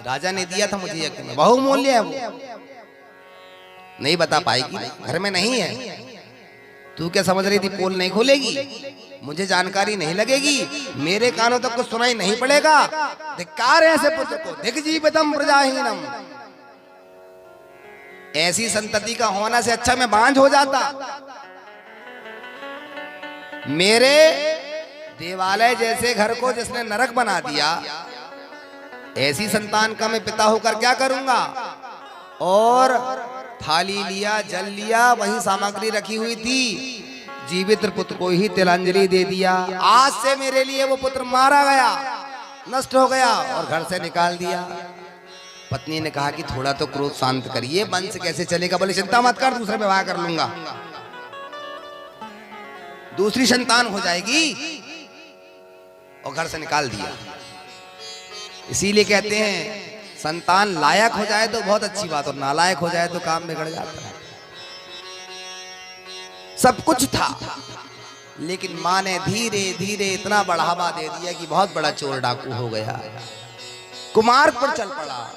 राजा ने दिया था मुझे यज्ञ में, बहुमूल्य है वो, नहीं बता पाएगी, घर में नहीं है। तू क्या समझ रही थी पोल नहीं खोलेगी, मुझे जानकारी नहीं लगेगी, मेरे कानों तक कुछ सुनाई नहीं पड़ेगा। धिक्कार है ऐसे पुत्र को, धिक जीवितम प्रजाहीनम। ऐसी संतति का होना से अच्छा मैं बांझ हो जाता। मेरे देवालय जैसे घर को जिसने नरक बना दिया, ऐसी संतान का मैं पिता होकर क्या करूंगा। और थाली लिया, जल लिया, वही सामग्री रखी हुई थी, जीवित पुत्र को ही तिलांजलि दे दिया। आज से मेरे लिए वो पुत्र मारा गया, नष्ट हो गया और घर से निकाल दिया। पत्नी ने कहा कि थोड़ा तो क्रोध शांत करिए, वंश कैसे चलेगा। बोले चिंता मत कर, दूसरा विवाह कर लूंगा, दूसरी संतान हो जाएगी। और घर से निकाल दिया। इसीलिए कहते हैं संतान लायक हो जाए तो बहुत अच्छी बात, और नालायक हो जाए तो काम बिगड़ जाता है। सब कुछ था, लेकिन माँ ने धीरे धीरे इतना बढ़ावा दे दिया कि बहुत बड़ा चोर डाकू हो गया, कुमार पर चल पड़ा।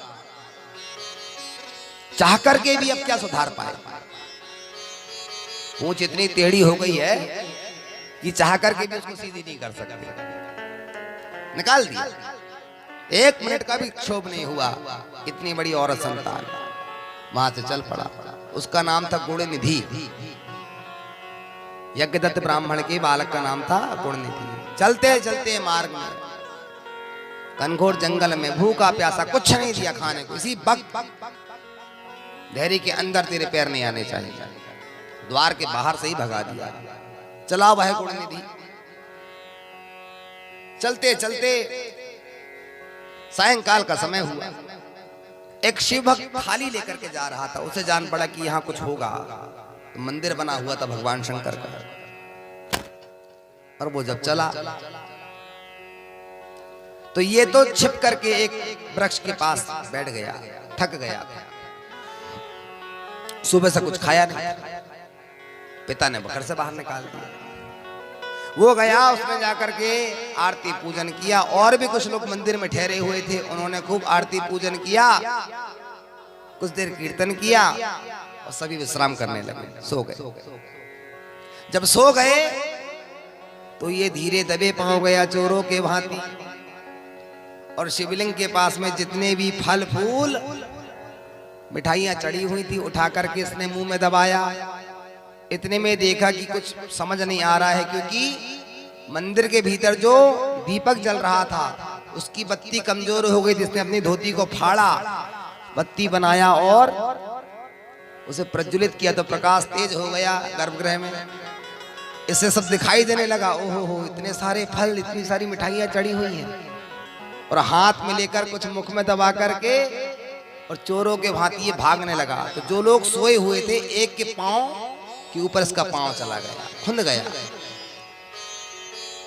चाह करके भी अब क्या सुधार पाए। पूंछ इतनी टेढ़ी हो गई है कि चाह करके भी उसको सीधी नहीं कर सकते, निकाल दिया। 1 मिनट का भी क्षोभ नहीं हुआ। इतनी बड़ी औरत संतान वहां से चल पड़ा। उसका नाम था गुणनिधि। यज्ञदत्त ब्राह्मण के बालक का नाम था गुणनिधि। चलते चलते मार्ग में घनघोर जंगल में भूखा प्यासा, कुछ नहीं दिया खाने को। इसी वक्त धैर्य के अंदर तेरे पैर नहीं आने चाहिए, द्वार के बाहर से ही भगा दिया। चला वह गुणनिधि। चलते चलते सायंकाल का समय हुआ। एक शिव भक्त थाली लेकर के जा रहा था। उसे जान पड़ा कि यहाँ कुछ होगा। तो मंदिर बना हुआ था भगवान शंकर का। और वो जब चला तो ये तो छिप करके एक वृक्ष के पास बैठ गया, थक गया। सुबह से कुछ खाया नहीं। पिता ने घर से बाहर निकाल दिया। वो गया, उसने जाकर के आरती पूजन किया। और भी कुछ लोग मंदिर में ठहरे हुए थे, उन्होंने खूब आरती पूजन किया, कुछ देर कीर्तन किया और सभी विश्राम करने लगे, सो गए। जब सो गए तो ये धीरे दबे पांव गया चोरों के भांति, और शिवलिंग के पास में जितने भी फल फूल मिठाइयां चढ़ी हुई थी उठा करके इसने मुंह में दबाया। इतने में देखा कि कुछ समझ नहीं आ रहा है, क्योंकि मंदिर के भीतर जो दीपक जल रहा था उसकी बत्ती कमजोर हो गई थी। इसने अपनी धोती को फाड़ा, बत्ती बनाया और उसे प्रज्वलित किया तो प्रकाश तेज हो गया गर्भगृह में। इससे सब दिखाई देने लगा। ओहो हो, इतने सारे फल, इतनी सारी मिठाइयां चढ़ी हुई हैं। और हाथ में लेकर कुछ मुख में दबा करके और चोरों के भांति ये भागने लगा। तो जो लोग सोए हुए थे, एक के पांव के ऊपर इसका पांव चला गया, खुंद गया।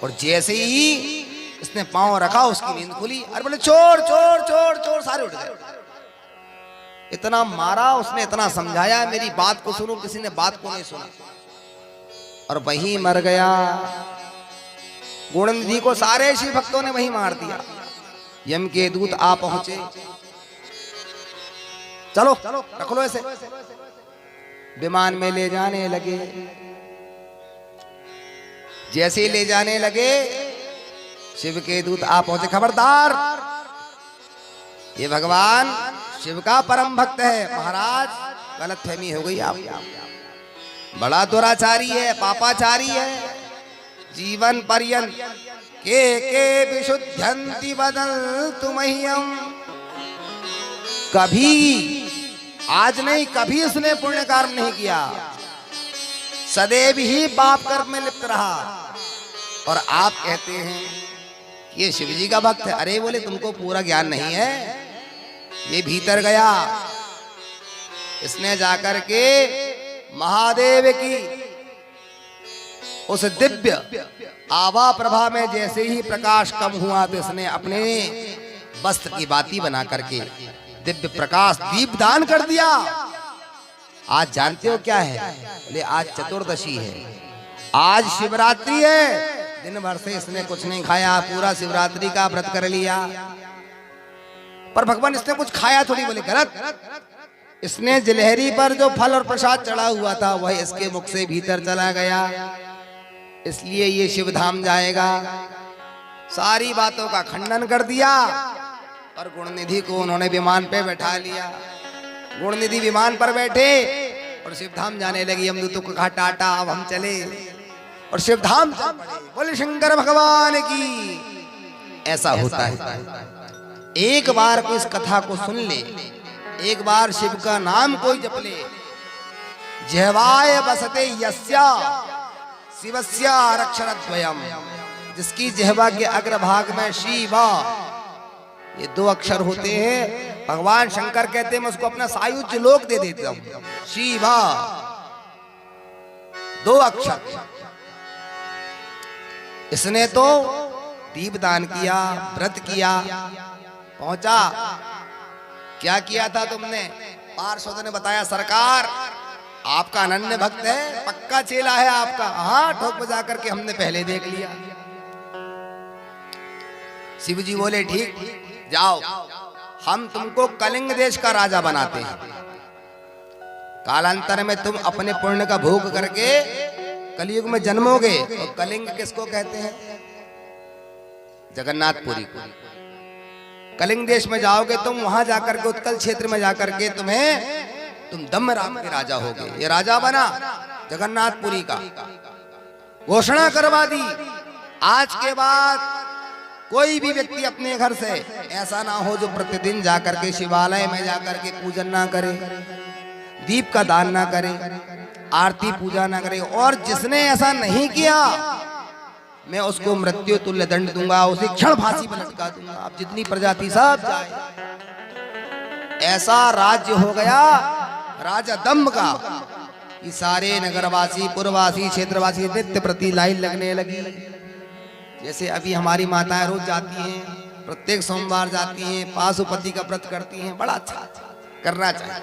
और जैसे ही इसने पांव रखा उसकी नींद खुली। अरे बोले चोर चोर चोर चोर, सारे उठ गए। इतना मारा उसने, इतना समझाया मेरी बात को सुनो, किसी ने बात को नहीं सुना और वहीं मर गया। गुणनिधि को सारे शिव भक्तों ने वहीं मार दिया। यम के दूत आ पहुंचे। चलो रख लो ऐसे। विमान में ले जाने लगे। जैसे ही ले जाने लगे शिव के दूत आ पहुंचे। खबरदार, ये भगवान शिव का परम भक्त है। महाराज गलतफहमी हो गई आप, बड़ा दुराचारी है, पापाचारी है। जीवन पर्यंत के विशुद्धंति बदल तुमह्यम, कभी आज नहीं, कभी उसने पुण्य कर्म नहीं किया, सदैव ही पाप कर्म में लिप्त रहा। और आप कहते हैं कि ये शिव जी का भक्त है। अरे बोले तुमको पूरा ज्ञान नहीं है। ये भीतर गया, इसने जाकर के महादेव की उस दिव्य आभा प्रभा में जैसे ही प्रकाश कम हुआ तो इसने अपने वस्त्र की बाती बना करके दिव्य प्रकाश दीप दान कर दिया। आज जानते हो क्या है? बोले आज चतुर्दशी है, आज शिवरात्रि है। दिन भर से इसने कुछ नहीं खाया, पूरा शिवरात्रि का व्रत कर लिया, पर भगवान इसने कुछ खाया थोड़ी। बोले गलत, इसने जिलहरी पर जो फल और प्रसाद चढ़ा हुआ था वह इसके मुख से भीतर चला गया, इसलिए ये शिवधाम जाएगा। सारी बातों का खंडन कर दिया और गुणनिधि को उन्होंने विमान पे बैठा लिया। गुणनिधि विमान पर बैठे और शिवधाम जाने लगी। हम तो कहा टाटा, अब हम चले और शिवधाम चल पड़े। बोले शंकर भगवान की। ऐसा होता है, एक बार को इस कथा को सुन ले, एक बार शिव का नाम कोई जप ले, जिह्वाय बसते यस्या शिवस्य अक्षरद्वयम, जिसकी जिह्वा के अग्रभाग में शिवा ये दो अक्षर होते हैं। भगवान शंकर कहते हैं मैं उसको अपना सायुज्य लोक दे देता हूं। शिवा दो अक्षर। इसने तो दीपदान किया, व्रत किया, पहुंचा। क्या किया था तुमने? पार्षद ने बताया सरकार आपका अनन्य भक्त है, पक्का चेला है आपका। हाँ, ठोक बजा करके हमने पहले देख लिया। शिव जी बोले ठीक, जाओ, हम तुमको कलिंग देश का राजा बनाते हैं। कालांतर में तुम अपने पुण्य का भोग करके कलयुग में जन्मोगे। और कलिंग किसको कहते हैं? जगन्नाथपुरी को। कलिंग देश में जाओगे तुम, वहां जाकर के उत्कल क्षेत्र में जाकर के तुम दम्मराम के राजा होगे। ये राजा बना जगन्नाथपुरी का, घोषणा करवा दी आज के बाद कोई भी व्यक्ति अपने घर से ऐसा ना हो जो प्रतिदिन जाकर के शिवालय में जाकर के पूजन ना करे, दीप का दान ना करे, आरती पूजा ना करे। और जिसने ऐसा नहीं किया मैं उसको मृत्यु तुल्य दंड दूंगा, उसे क्षण फांसी पर लटका दूंगा। आप जितनी प्रजाति सब जाए। ऐसा राज्य हो गया राजा दम्भ का कि सारे नगरवासी, पुरवासी, क्षेत्रवासी नित्य प्रति लाइन लगने लगी। जैसे अभी हमारी माताएं रोज जाती हैं, प्रत्येक सोमवार जाती हैं, पाशुपति का व्रत करती हैं। बड़ा अच्छा करना चाहिए,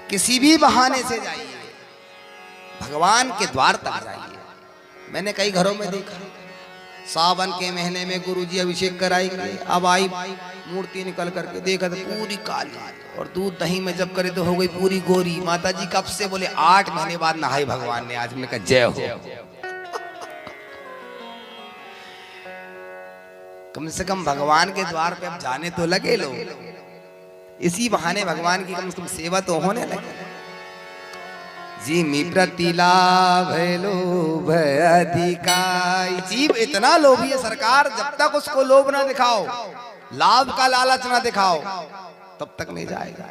किसी भी बहाने से जाइए, भगवान के द्वार तक जाइए। मैंने कई घरों में देखा, सावन के महीने में गुरुजी अभिषेक कराएंगे, अब आई मूर्ति निकल करके देखा तो पूरी काली, और दूध दही में जब करे तो हो गई पूरी गोरी। माता जी कब से? बोले 8 महीने बाद नहाई भगवान ने। आज मैंने कहा जय हो। कम से कम भगवान के द्वार पे अब जाने तो लगे लोग। इसी बहाने भगवान की कम से कम सेवा तो होने लगे। जीमी प्रतिलाभ लोभ अधिकाई। जीव इतना लोभी है सरकार, जब तक उसको लोभ ना दिखाओ, लाभ का लालच ना दिखाओ, तब तक नहीं जाएगा।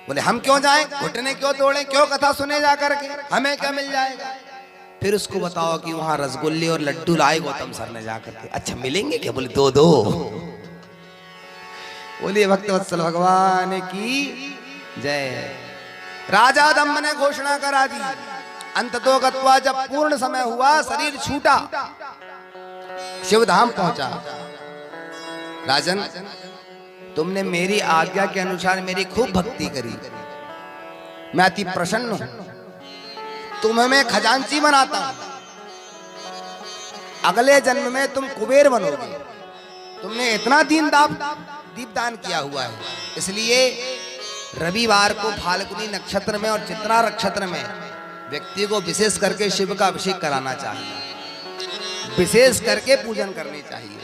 बोले हम क्यों जाएं, घुटने क्यों तोड़े, क्यों कथा सुने जाकर के, हमें क्या मिल जाएगा? फिर उसको बताओ कि वहां रसगुल्ले और लड्डू लाए गौतम सर ने जाकर के। अच्छा मिलेंगे क्या? बोले दो। बोलिए भक्तवत्सल भगवान की जय। राजा दम्भ ने घोषणा करा दी। अंततो गत्वा जब पूर्ण समय हुआ, शरीर छूटा, शिवधाम पहुंचा। राजन, तुमने मेरी आज्ञा के अनुसार मेरी खूब भक्ति करी, मैं अति प्रसन्न हूं। तुम्हें मैं खजांची बनाता हूं, अगले जन्म में तुम कुबेर बनोगे। तुमने इतना दीपदान किया हुआ है, इसलिए रविवार को फाल्गुनी नक्षत्र में और चित्रा नक्षत्र में व्यक्ति को विशेष करके शिव का अभिषेक कराना चाहिए, विशेष करके पूजन करनी चाहिए।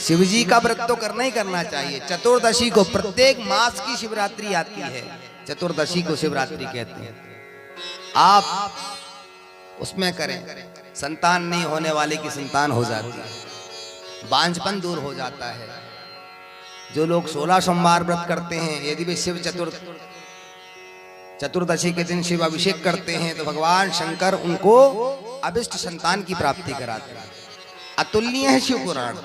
शिव जी का व्रत तो करना ही करना चाहिए। चतुर्दशी को, प्रत्येक मास की शिवरात्रि आती है, चतुर्दशी को शिवरात्रि कहते हैं। आप उसमें करें, संतान नहीं होने वाले की संतान हो जाती है, बांझपन दूर हो जाता है, जो लोग 16 सोमवार व्रत करते हैं, यदि वे शिव चतुर्दशी के दिन शिव अभिषेक करते हैं तो भगवान शंकर उनको अभिष्ट संतान की प्राप्ति कराते हैं। अतुलनीय है शिव पुराण।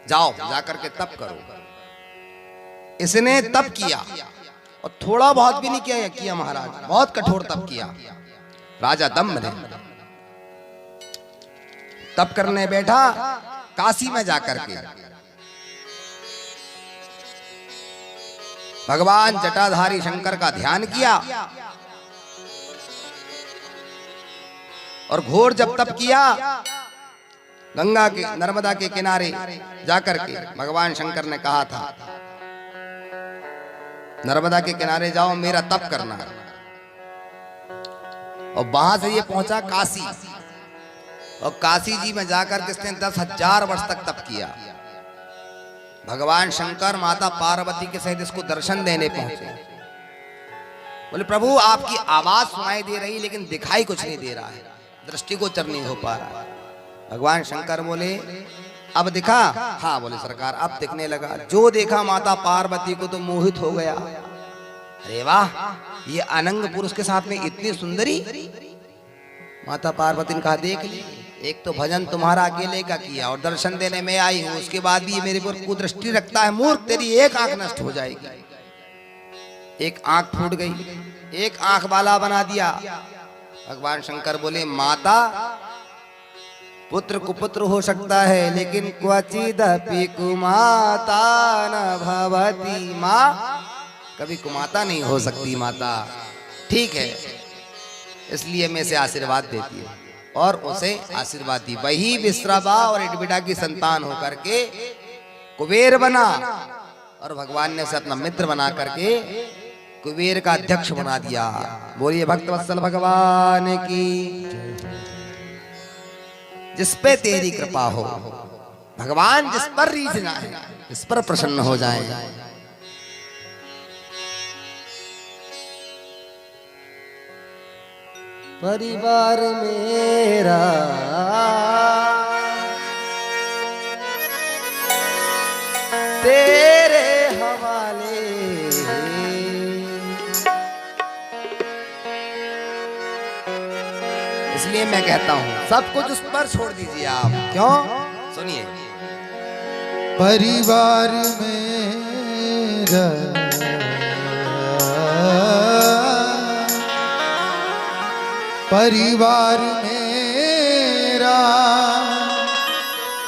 जाओ जाकर के तप करो। इसने तप किया और थोड़ा बहुत भी नहीं किया महाराज, बहुत कठोर तप किया। राजा दम्भ ने तप करने बैठा काशी में जाकर के। भगवान जटाधारी शंकर का ध्यान किया और घोर जब तप किया, गंगा के नर्मदा के किनारे जाकर के भगवान शंकर ने कहा था, नर्मदा के किनारे जाओ, मेरा तप करना। और वहां से ये पहुंचा काशी, और काशी जी में जाकर के इसने 10,000 वर्ष तक तप किया। भगवान शंकर माता पार्वती के सहित इसको दर्शन देने पहुंचे। बोले प्रभु आपकी आवाज सुनाई दे रही लेकिन दिखाई कुछ नहीं दे रहा है, दृष्टिगोचर नहीं हो पा रहा है। भगवान शंकर बोले अब दिखा? हाँ बोले सरकार अब दिखने लगा। जो देखा माता पार्वती को तो मोहित हो गया। अरे वाह, ये अनंग पुरुष के साथ में इतनी सुंदरी। माता पार्वती ने कहा देख ली, एक तो भजन तुम्हारा अकेले का किया और दर्शन देने में आई हूं, उसके बाद भी ये मेरे पर कुदृष्टि रखता है। मूर्ख, तेरी एक आंख नष्ट हो जाएगी। एक आंख फूट गई, एक आंख वाला बना दिया। भगवान शंकर बोले माता पुत्र कुपुत्र हो सकता है लेकिन क्वचिदपि कुमाता न भवति। माँ कभी कुमाता नहीं हो सकती माता। ठीक है, इसलिए मैं इसे आशीर्वाद देती हूँ। और उसे आशीर्वाद दी। वही विश्रवा और एडविडा की संतान होकर के कुबेर बना, और भगवान ने उसे अपना मित्र बना करके कुबेर का अध्यक्ष बना दिया। बोलिए भक्तवत्सल भगवान की। जिस पे तेरी कृपा हो, भगवान जिस पर रीझ जाए, जिस पर प्रसन्न हो जाए। परिवार मेरा तेरे हवाले, इसलिए मैं कहता हूं सब कुछ उस पर छोड़ दीजिए आप। क्यों? सुनिए। परिवार मेरा परिवार मेरा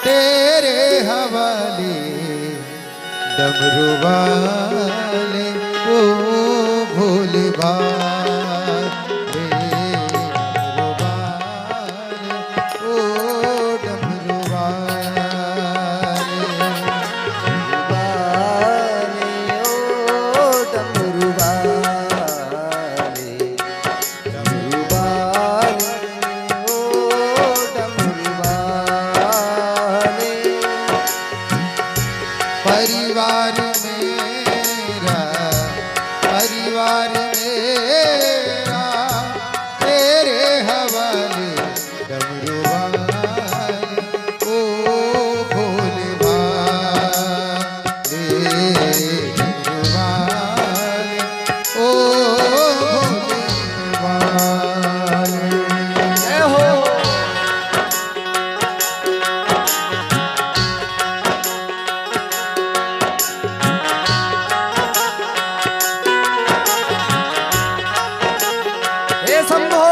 तेरे हवाले, डमरू वाले ओ भोले बाले, डमरू वाले ओ डमरू वाले, ओ डमरू वाले, परिवार मेरा परिवार मेरा तेरे हवाले, डमरू वाले ओ भोले बाले, डमरू वाले ओ भोले बाले। जय हो। शंभो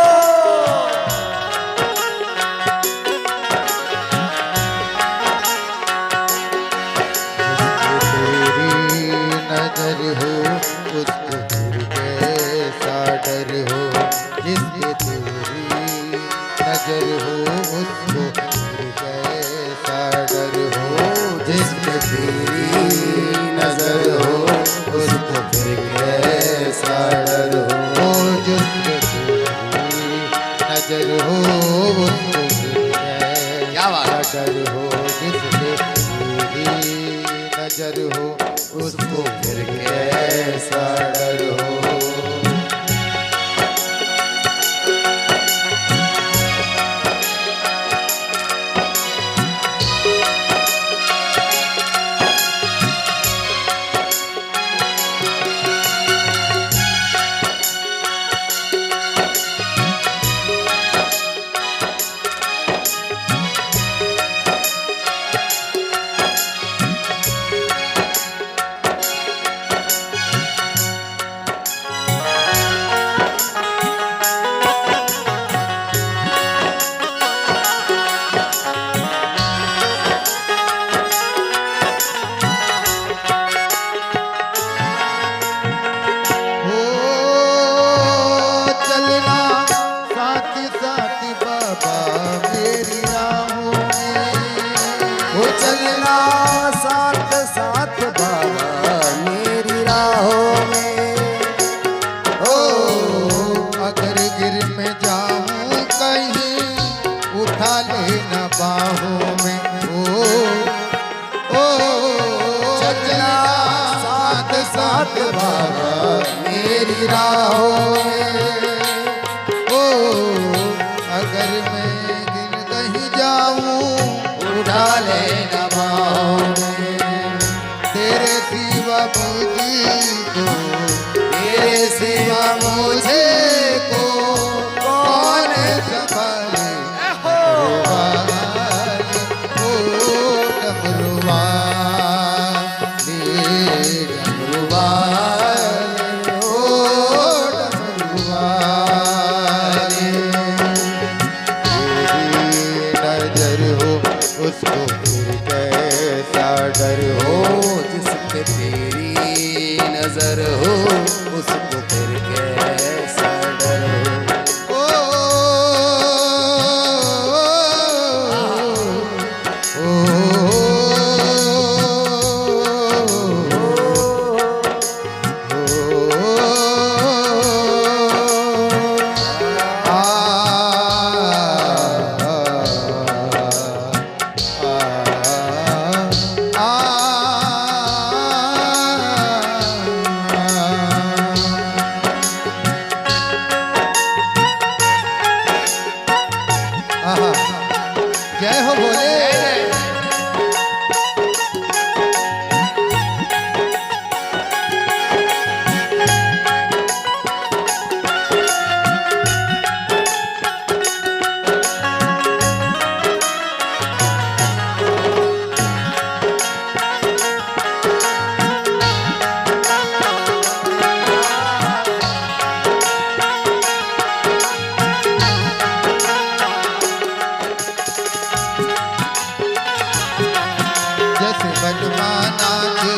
तेरी नजर हो उसको कैसा डर हो, जिसके तेरी नजर हो उसको कैसा डर हो, जिसके तेरी नजर हो उसको फिर कैसा डर हो, जिसके नजर हो उसको क्या बात। डर हो, जिसके तेरी नजर हो उसको फिर कैसा डर हो। चलना साथ साथ बाबा मेरी राहों में। ओ अगर मैं गिर कहीं जाऊं उठा लेना बाहों में। तेरे सिवा मुझको तेरे सिवा मुझे को कौन संभाले उसको फिर कैसा डर हो। जिस पे तेरी नजर हो उसको फिर कैसा डर हो। जय हो भोले। जैसे बनमाना के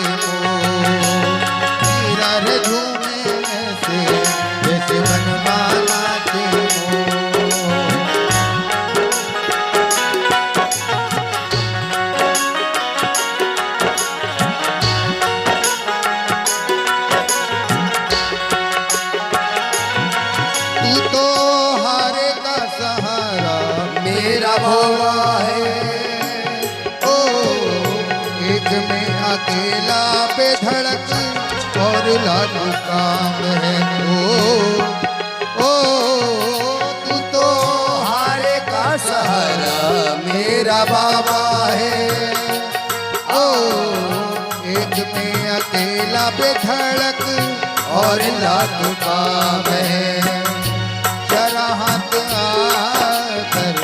हीरा रे झूमे ऐसे। जैसे बनमाना के तू तो हारे का सहारा मेरा भोला है। ओ एक में अकेला बेधड़क और लाडू काम है। ओ तू तो हारे का सहारा मेरा बाबा है। ओ एक में अकेला बेधड़क और लाडू काम है। जरा हाथ आकर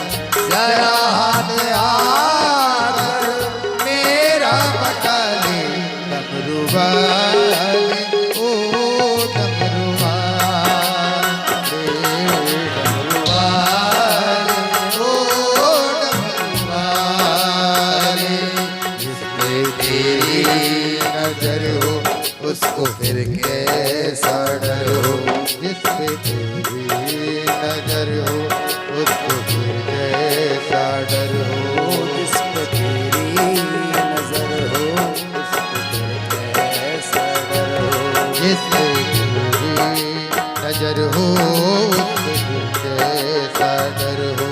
जरा हाथ आकर मेरा बटा ले डमरू वाले। ओ डमरू वाले डमरू वाले ओ डमरू वाले। जिसपे तेरी नजर हो उसको फिर कैसा डर हो। जिसपे तेरी नजर हो उसको फिर कैसा डर हो। जिस पे तेरी नजर हो उसको फिर कैसा डर हो। जिसपे तेरी नजर हो उसको फिर कैसा डर हो।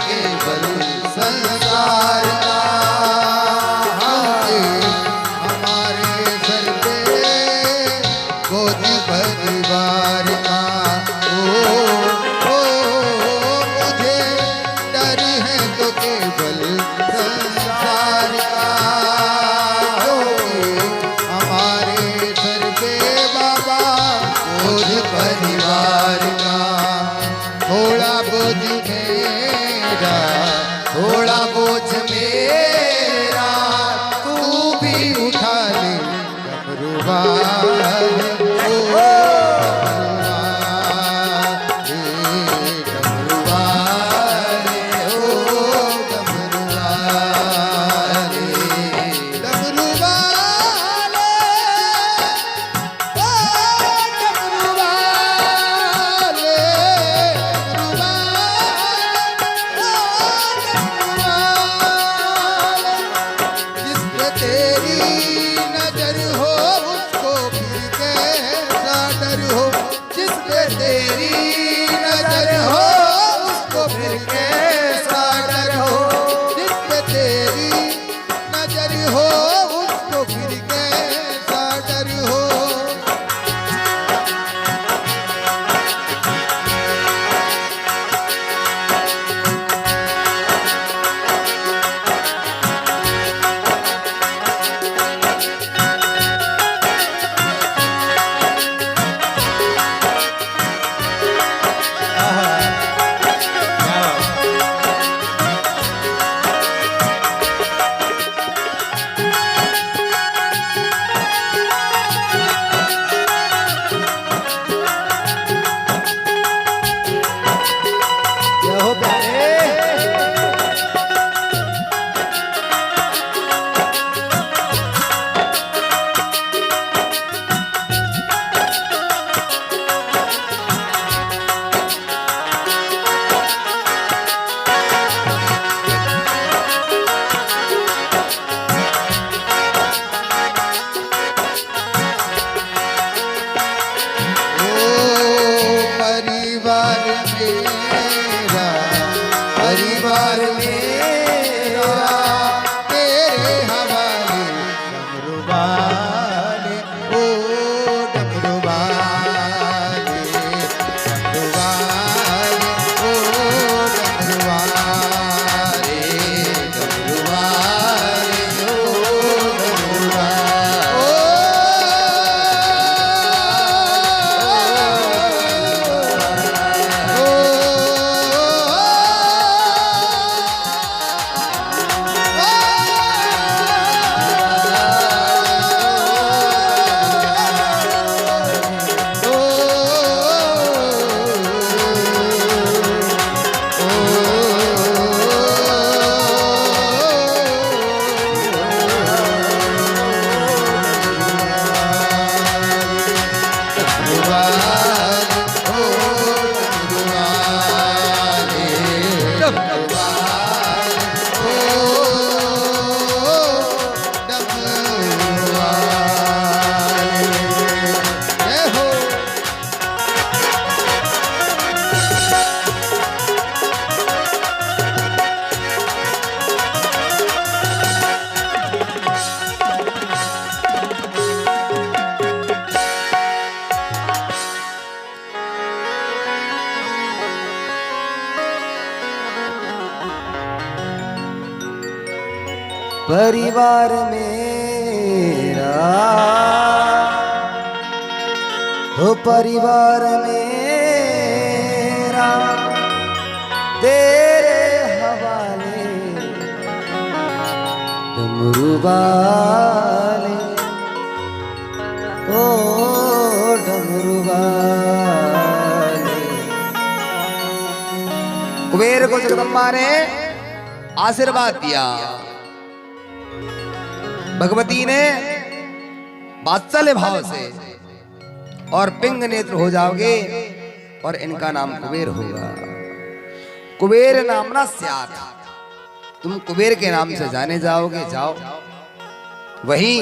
केवल संसार का, हमारे सर पे बोझ परिवार का। ओ मुझे डर है तो केवल संसार का, हमारे सर पे बाबा बोझ परिवार का। थोड़ा बोझ मेरा, थोड़ा बोझ मेरा, तू भी उठा ले डमरू वाले। ओ डमरू वाले, ओ डमरू वाले, डमरू वाले, ओ डमरू वाले, डमरू वाले। जिस पे तेरी नजर हो उसको फिर कैसा डर हो, जिस पे तेरी नजर हो उसको फिर कैसा डर हो, जिस पे तेरी नजर हो उसको फिर कैसा डर हो। जय हो प्यारे। परिवार मेरा, परिवार मेरा तेरे हवाले डमरू वाले। ओ डमरू वाले, डमरू वाले, ओ डमरू वाले, डमरू वाले, ओ डमरू परिवार मेरा, हो परिवार मेरा तेरे हवाले डमरू वाले, ओ डमरू वाले। कुबेर को जगदम्बा ने आशीर्वाद दिया। भगवती ने वात्सल्य भाव से और पिंग नेत्र हो जाओगे और इनका नाम कुबेर होगा। कुबेर नामना स्यात्, तुम कुबेर के नाम से जाने जाओगे। जाओ। वही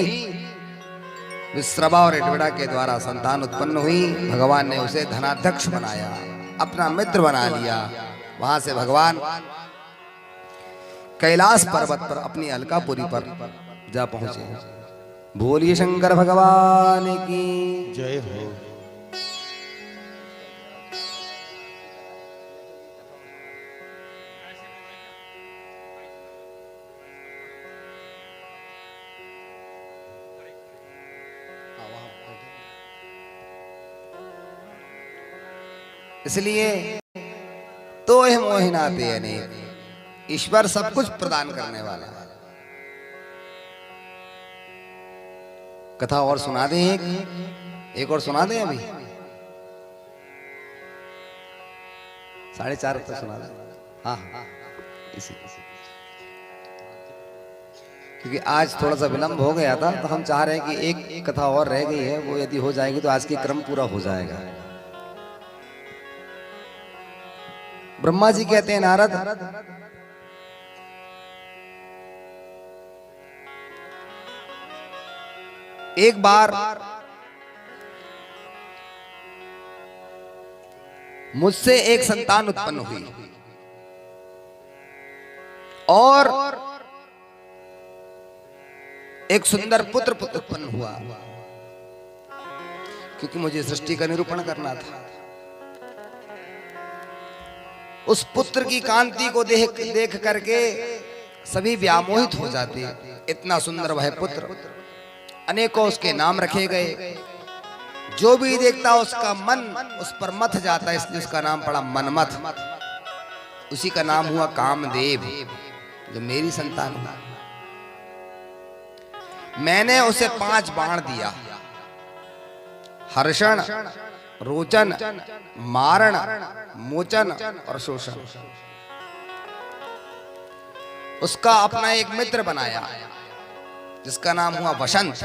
विश्रवा और एडविड़ा के द्वारा संतान उत्पन्न हुई। भगवान ने उसे धनाध्यक्ष बनाया, अपना मित्र बना लिया। वहां से भगवान कैलाश पर्वत पर अपनी अलकापुरी पर जा पहुंचे। बोलिए शंकर भगवान की जय हो। इसलिए तो है मोहिनाते अनेक, ईश्वर सब कुछ प्रदान करने वाला है। कथा और सुना दें, एक और सुना दें अभी 4:30 तक सुना दें। हाँ इसी क्योंकि आज थोड़ा सा विलंब हो गया था, तो हम चाह रहे हैं कि एक कथा और रह गई है, वो यदि हो जाएगी तो आज के क्रम पूरा हो जाएगा। ब्रह्मा जी कहते हैं नारद, एक बार मुझसे एक संतान उत्पन्न हुई और एक सुंदर पुत्र उत्पन्न हुआ, क्योंकि मुझे सृष्टि का निरूपण करना था। उस पुत्र की कांति को देख करके सभी व्यामोहित हो जाते। इतना सुंदर वह पुत्र, अनेकों उसके नाम रखे गए। जो भी देखता उसका मन उस पर मथ जाता, इसलिए उसका नाम पड़ा मनमथ। उसी का नाम हुआ कामदेव, जो मेरी संतान हुआ। मैंने उसे 5 बाण दिया, हर्षण, रोचन, मारण, मोचन और शोषण। उसका अपना एक मित्र बनाया जिसका नाम हुआ वसंत,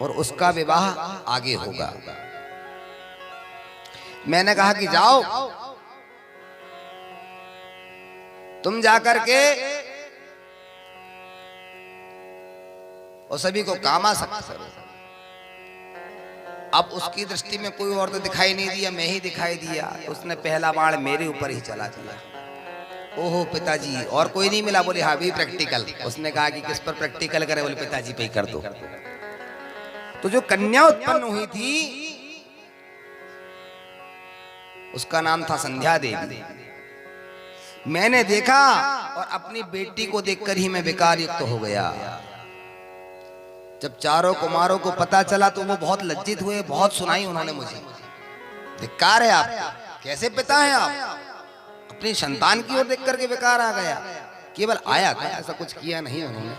और उसका विवाह आगे होगा। मैंने कहा कि जाओ तुम जाकर के और सभी को कामा सकते हो। अब उसकी दृष्टि में कोई और तो दिखाई नहीं दिया, मैं ही दिखाई दिया। उसने पहला बाण मेरे ऊपर ही चला दिया। ओहो पिताजी, और कोई नहीं मिला? बोले हाँ भी प्रैक्टिकल। उसने कहा कि किस पर प्रैक्टिकल करे? बोले पिताजी पे ही कर दो। तो जो कन्या उत्पन्न हुई थी उसका नाम था संध्या देवी। मैंने देखा और अपनी बेटी को देखकर ही मैं विकार युक्त हो गया। जब चारों कुमारों को पता चला तो वो बहुत लज्जित हुए, बहुत सुनाई उन्होंने मुझे। धिक्कार है आपका, कैसे पिता हैं आप? अपनी संतान की ओर देख करके विकार आ गया। केवल आया था, ऐसा कुछ किया नहीं उन्होंने,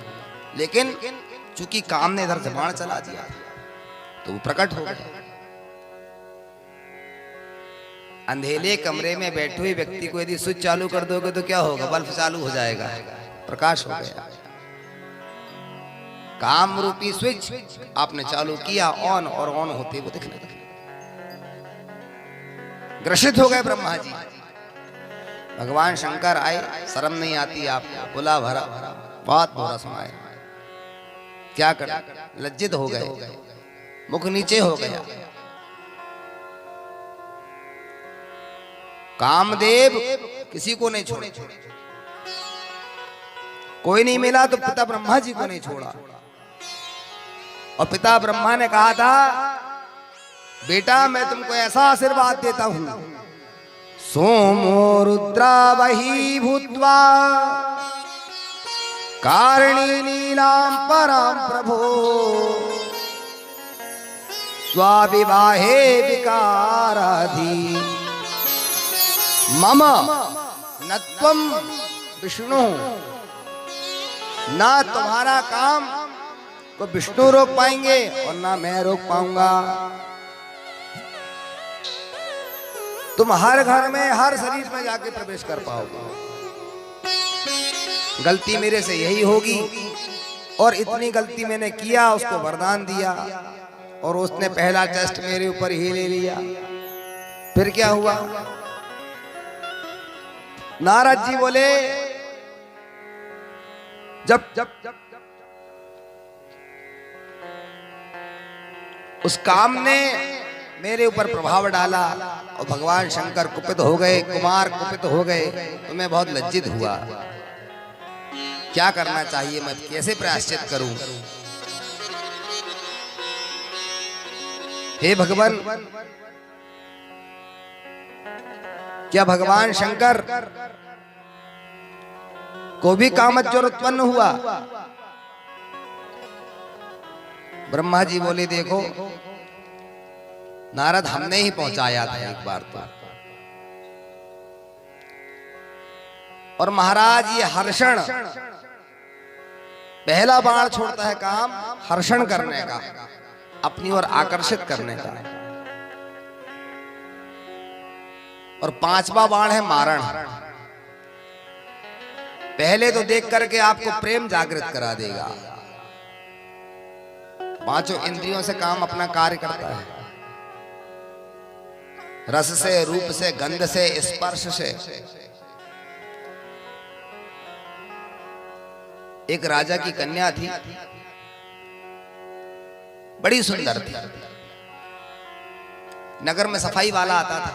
लेकिन चूंकि काम ने इधर से बाण चला दिया तो वो प्रकट हो गया। अंधेरे कमरे में बैठे हुए व्यक्ति को यदि स्विच चालू कर दोगे तो क्या होगा? बल्ब चालू हो जाएगा, प्रकाश हो गया। काम रूपी स्विच आपने चालू किया, ऑन, और ऑन होते वो दिखने लगे। ग्रसित हो गए ब्रह्मा जी। भगवान शंकर आए, शर्म नहीं आती आपको? बुला भरा, बहुत बुरा सुनाए। क्या कर, लज्जित हो गए, मुख नीचे हो गया। कामदेव किसी को नहीं छोड़े, कोई नहीं मिला तो पिता ब्रह्मा जी को नहीं छोड़ा। और पिता ब्रह्मा ने कहा था, बेटा मैं तुमको ऐसा आशीर्वाद देता हूं, सोमो रुद्रा वही भूत्वा कारिणी लीलाम परम प्रभो स्वाविवाहे विकाराधि मम नत्वम विष्णु। ना तुम्हारा काम को विष्णु रोक पाएंगे और ना मैं रोक पाऊंगा। तुम हर घर में, हर शरीर में जाके प्रवेश कर पाओगे। गलती मेरे से यही होगी, और इतनी गलती मैंने किया, उसको वरदान दिया और उसने पहला टेस्ट मेरे ऊपर ही ले लिया। फिर क्या हुआ? नारद जी बोले, जब उस काम ने मेरे ऊपर प्रभाव डाला और भगवान शंकर कुपित हो गए, कुमार कुपित हो गए, तो मैं बहुत लज्जित हुआ। क्या करना चाहिए, मैं कैसे प्रायश्चित करूं। हे भगवान, क्या भगवान शंकर को भी कामत ज्वर उत्पन्न हुआ? ब्रह्मा जी बोले देखो नारद, हमने ही पहुंचाया था एक बार तो। और महाराज ये हर्षण, पहला बाण छोड़ता है काम हर्षण करने का, अपनी ओर आकर्षित करने का, और पांचवा बाण है मारण। पहले तो देख करके आपको प्रेम जागृत करा देगा, पांचों इंद्रियों से काम अपना कार्य करता है, रस से, रूप से, गंध से, स्पर्श से। एक राजा की कन्या थी, बड़ी सुंदर थी। नगर में सफाई वाला आता था,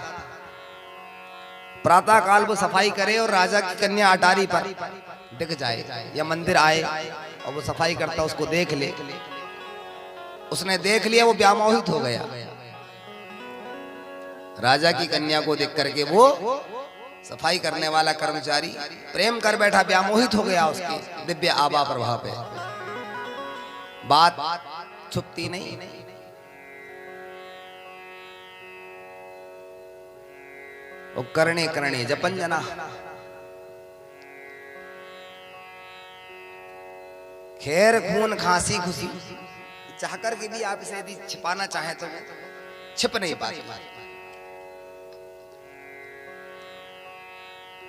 प्रातः काल वो सफाई करे और राजा की कन्या अटारी पर दिख जाए या मंदिर आए और वो सफाई करता उसको देख ले। उसने देख लिया, वो व्यामोहित हो गया। राजा की कन्या को देख करके वो सफाई करने वाला कर्मचारी प्रेम कर बैठा, व्यामोहित हो गया उसकी दिव्य आभा प्रभाव पे। बात छुपती नहीं। वो करणे करणे जपंजना, खैर खून खांसी खुशी चाहकर के भी आप इसे यदि छिपाना चाहें तो छिप नहीं पाती।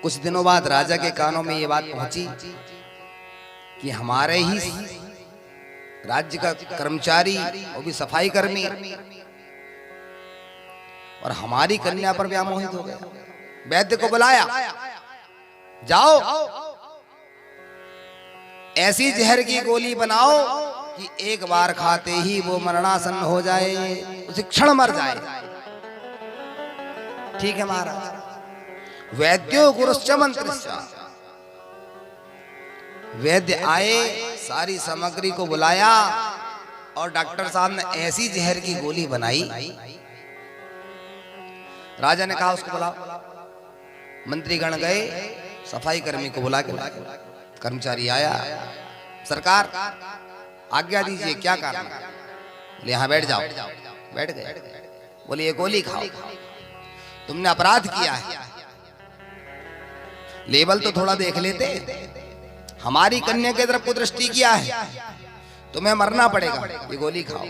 कुछ दिनों बाद राजा के कानों में ये बात पहुंची कि हमारे ही राज्य का कर्मचारी, वो भी सफाई कर्मी, और हमारी कन्या पर व्यामोहित हो गया। वैद्य को बुलाया, जाओ ऐसी जहर की गोली बनाओ कि एक बार खाते ही वो मरणासन हो जाए, उसे क्षण मर जाए। ठीक है महाराज। वैद्यो गुरुश्च मंत्रिश्च, वैद्य आए, सारी सामग्री को बुलाया और डॉक्टर साहब ने ऐसी जहर की गोली बनाई। राजा ने कहा उसको बुलाओ। मंत्रीगण गए, सफाई कर्मी को बुला के लाए। कर्मचारी आया, सरकार आज्ञा दीजिए, क्या कारण? बोले यहाँ बैठ जाओ। बैठ गए। बोले ये गोली खाओ, तुमने अपराध किया है। लेवल तो थोड़ा देख लेते, हमारी कन्या की तरफ को दृष्टि किया है, तुम्हें मरना पड़ेगा, ये गोली खाओ।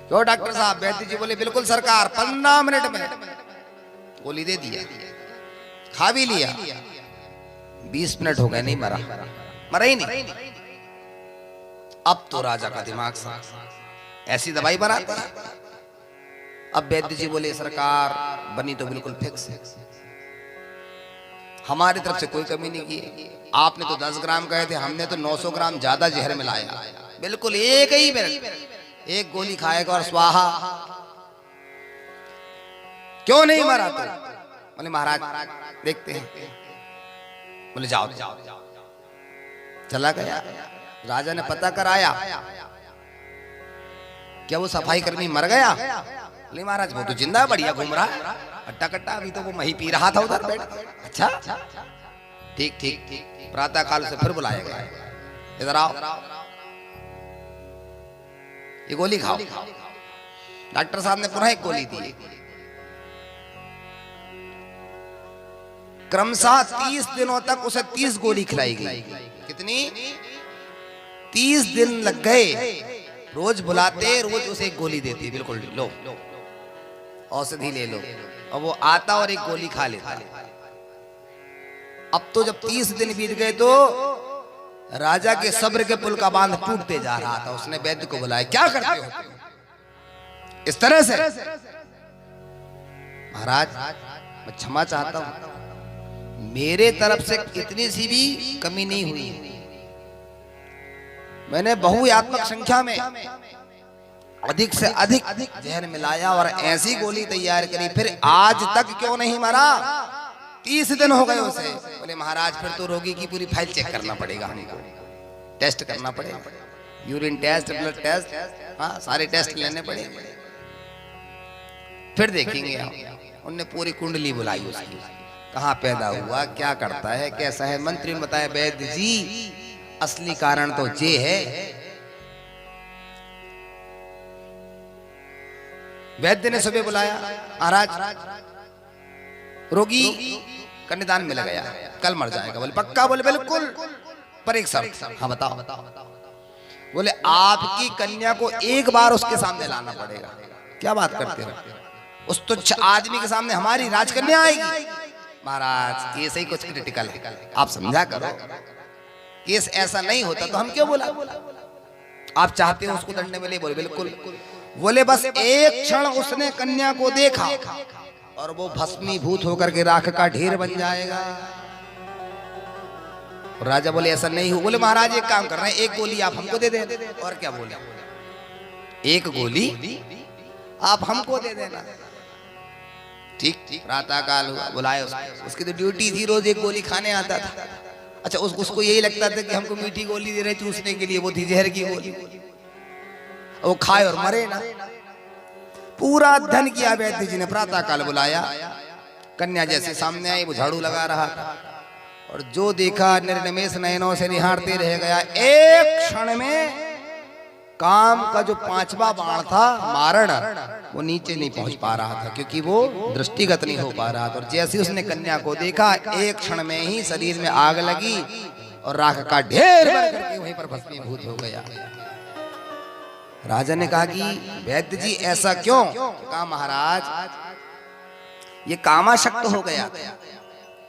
क्यों डॉक्टर साहब? वैद्य जी बोले बिल्कुल सरकार, 15 मिनट में गोली दे दिया, खा भी लिया। 20 मिनट हो गए, नहीं मरा, मरा ही नहीं। अब तो राजा का दिमाग साफ, ऐसी दवाई बनाता है। अब वैद्य जी बोले सरकार बनी तो बिल्कुल फिक्स है, हमारी तरफ से कोई कमी नहीं की। आपने तो 10 ग्राम कहे थे, हमने तो 900 ग्राम ज्यादा जहर मिलाया। बिल्कुल एक ही मिनट, एक गोली खाएगा और स्वाहा। क्यों नहीं मरा? तो बोले महाराज देखते हैं। बोले जाओ। चला गया। राजा ने पता कराया, क्या वो सफाई कर्मी मर गया? बोले महाराज वो तो जिंदा बढ़िया घूम रहा, अट्टा कट्टा, अभी तो वो मही पी रहा था उधर बैठ। अच्छा ठीक ठीक। प्रातः काल से फिर बुलाया गया, इधर आओ, ये गोली खाओ। डॉक्टर साहब ने पुनः एक गोली दी। क्रमशः 30 दिनों तक उसे 30 गोली खिलाई गई। कितनी? 30 दिन लग गए। रोज बुलाते, रोज उसे एक गोली देती, बिल्कुल लो औषधि ले लो, और वो आता और एक गोली खा लेता। अब तो जब 30 दिन बीत गए तो राजा के सब्र के पुल का बांध टूटते जा रहा था। उसने वैद्य को बुलाया, क्या करते हो इस तरह से? महाराज मैं क्षमा चाहता हूं, मेरे तरफ से कितनी सी भी कमी नहीं हुई। मैंने बहुयात्मक संख्या में अधिक से अधिक जहर मिलाया और ऐसी गोली तैयार करी, फिर आज तक क्यों नहीं मरा? 30 दिन हो गए उसे। बोले महाराज फिर तो रोगी की पूरी फाइल चेक करना पड़ेगा, हमको टेस्ट करना पड़ेगा, यूरिन टेस्ट, ब्लड टेस्ट, हाँ सारे टेस्ट लेने पड़ेंगे, फिर देखेंगे हम। उनने पूरी कुंडली बुलाई उसकी, कहाँ पैदा हुआ, क्या करता है, कैसा है। मंत्री ने बताया वैद्य जी असली कारण तो ये है। वैद्य ने सुबह बुलाया, महाराज रोगी का निदान मिल गया, कल मर जाएगा। बोले पक्का? बोले बिल्कुल, पर एक शर्त। हाँ बताओ। बोले आपकी कन्या को एक बार उसके सामने लाना पड़ेगा। क्या बात करते हो? उस तुच्छ आदमी के सामने हमारी राजकन्या आएगी? महाराज केस ही कुछ क्रिटिकल है, आप समझा करो। केस ऐसा नहीं होता तो हम क्यों बोला? आप चाहते हो उसको दंड मिले? बोले बिल्कुल। बोले बस एक क्षण उसने कन्या को देखा और वो भस्मीभूत होकर के राख का ढेर बन जाएगा। राजा बोले ऐसा नहीं हो। बोले महाराज एक काम कर रहे हैं, एक गोली आप हमको दे दें। और क्या बोले? एक गोली आप हमको दे देना। ठीक प्रातः काल हुआ, बुलाए उसकी तो ड्यूटी थी, रोज एक गोली खाने आता था। अच्छा उसको यही लगता था कि हमको मीठी गोली दे रहे चूसने के लिए, वो थी जहर की गोली। वो खाए और मरे ना। पूरा अध्ययन किया वैद्य जी ने, प्रातः काल बुलाया, कन्या जैसे सामने आई, वो झाड़ू लगा रहा था और जो देखा निर्निमेष नयनों से निहारते रह गया। एक क्षण में काम का जो 5वां बाण था मारण, वो नीचे नहीं पहुंच पा रहा था क्योंकि वो दृष्टिगत नहीं हो पा रहा था। और जैसे उसने कन्या को देखा, एक क्षण में ही शरीर में आग लगी और राख का ढेर बन करके वहीं पर भस्मीभूत हो गया। राजा ने कहा कि वैद्य जी ऐसा क्यों? कहा महाराज ये कामाशक्त हो गया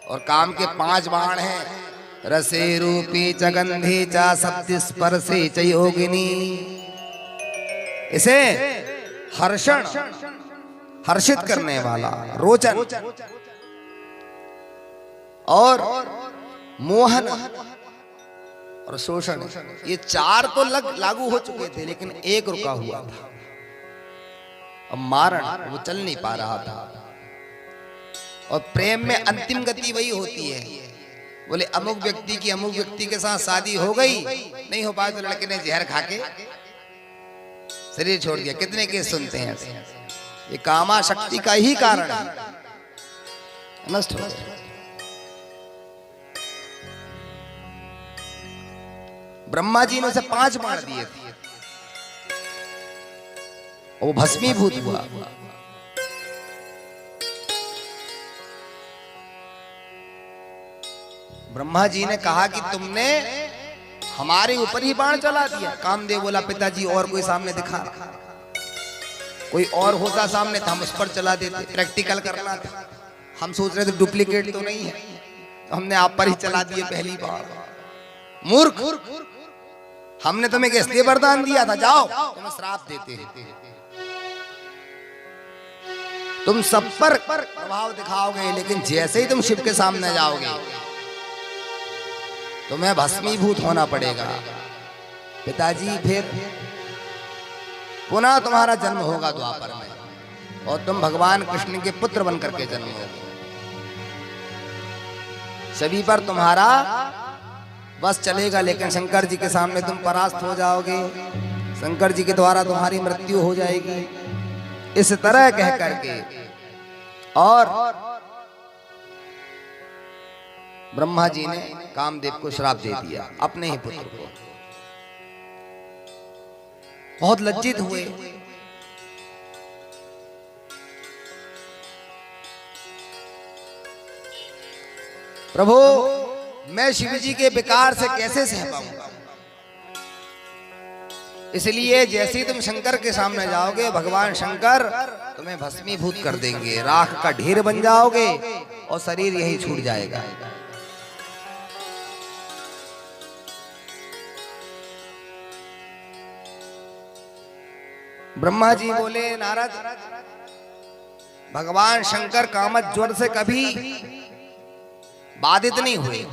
और काम के 5 बाण हैं, रसे रूपी च गंधे च सत्य स्पर्शे च योगिनी। इसे हर्षण, हर्षित करने वाला, रोचन और मोहन और शोषण, ये 4 तो लागू हो चुके थे लेकिन एक रुका हुआ था। अब मारण, वो चल नहीं पा रहा था। और प्रेम में अंतिम गति वही होती है। बोले अमुक व्यक्ति की अमुक व्यक्ति के साथ शादी हो गई, नहीं हो पाया तो लड़के ने जहर खा के शरीर छोड़ दिया। कितने केस सुनते हैं? ये कामा शक्ति का ही कारण है, नष्ट हो गया। ब्रह्मा जी ने उसे 5 बाण दिए थे, वो भस्मीभूत हुआ। ब्रह्मा जी ने कहा कि तुमने हमारे ऊपर ही बाण चला दिया। कामदेव बोला पिताजी और कोई सामने दिखा, कोई और होता सामने तो हम उस पर चला देते, प्रैक्टिकल करना था। हम सोच रहे थे डुप्लीकेट तो नहीं है, तो हमने आप पर ही चला दिए पहली बार। मूर्ख, हमने तुम्हें इसलिए वरदान दिया था, जाओ तुम्हें श्राप देते हैं, तुम सब पर प्रभाव दिखाओगे, लेकिन जैसे ही तुम शिव के सामने जाओगे तुम्हें भस्मीभूत होना पड़ेगा। पिताजी फिर पुनः तुम्हारा जन्म होगा द्वापर में और तुम भगवान कृष्ण के पुत्र बनकर के जन्म होगे। सभी पर तुम्हारा बस चलेगा, लेकिन शंकर जी के सामने तुम परास्त हो जाओगे, शंकर जी के द्वारा तुम्हारी मृत्यु हो जाएगी। इस तरह कह करके और ब्रह्मा जी ने कामदेव को श्राप दे दिया, अपने ही पुत्र को। बहुत लज्जित हुए। प्रभु मैं शिव जी के विकार से कैसे सह पाऊंगा? इसलिए जैसे ही तुम शंकर के सामने जाओगे, भगवान शंकर तुम्हें भस्मीभूत कर देंगे, राख का ढेर बन जाओगे और शरीर यही छूट जाएगा। ब्रह्मा जी बोले नारद, भगवान शंकर कामत ज्वर से कभी बाधित नहीं हुए,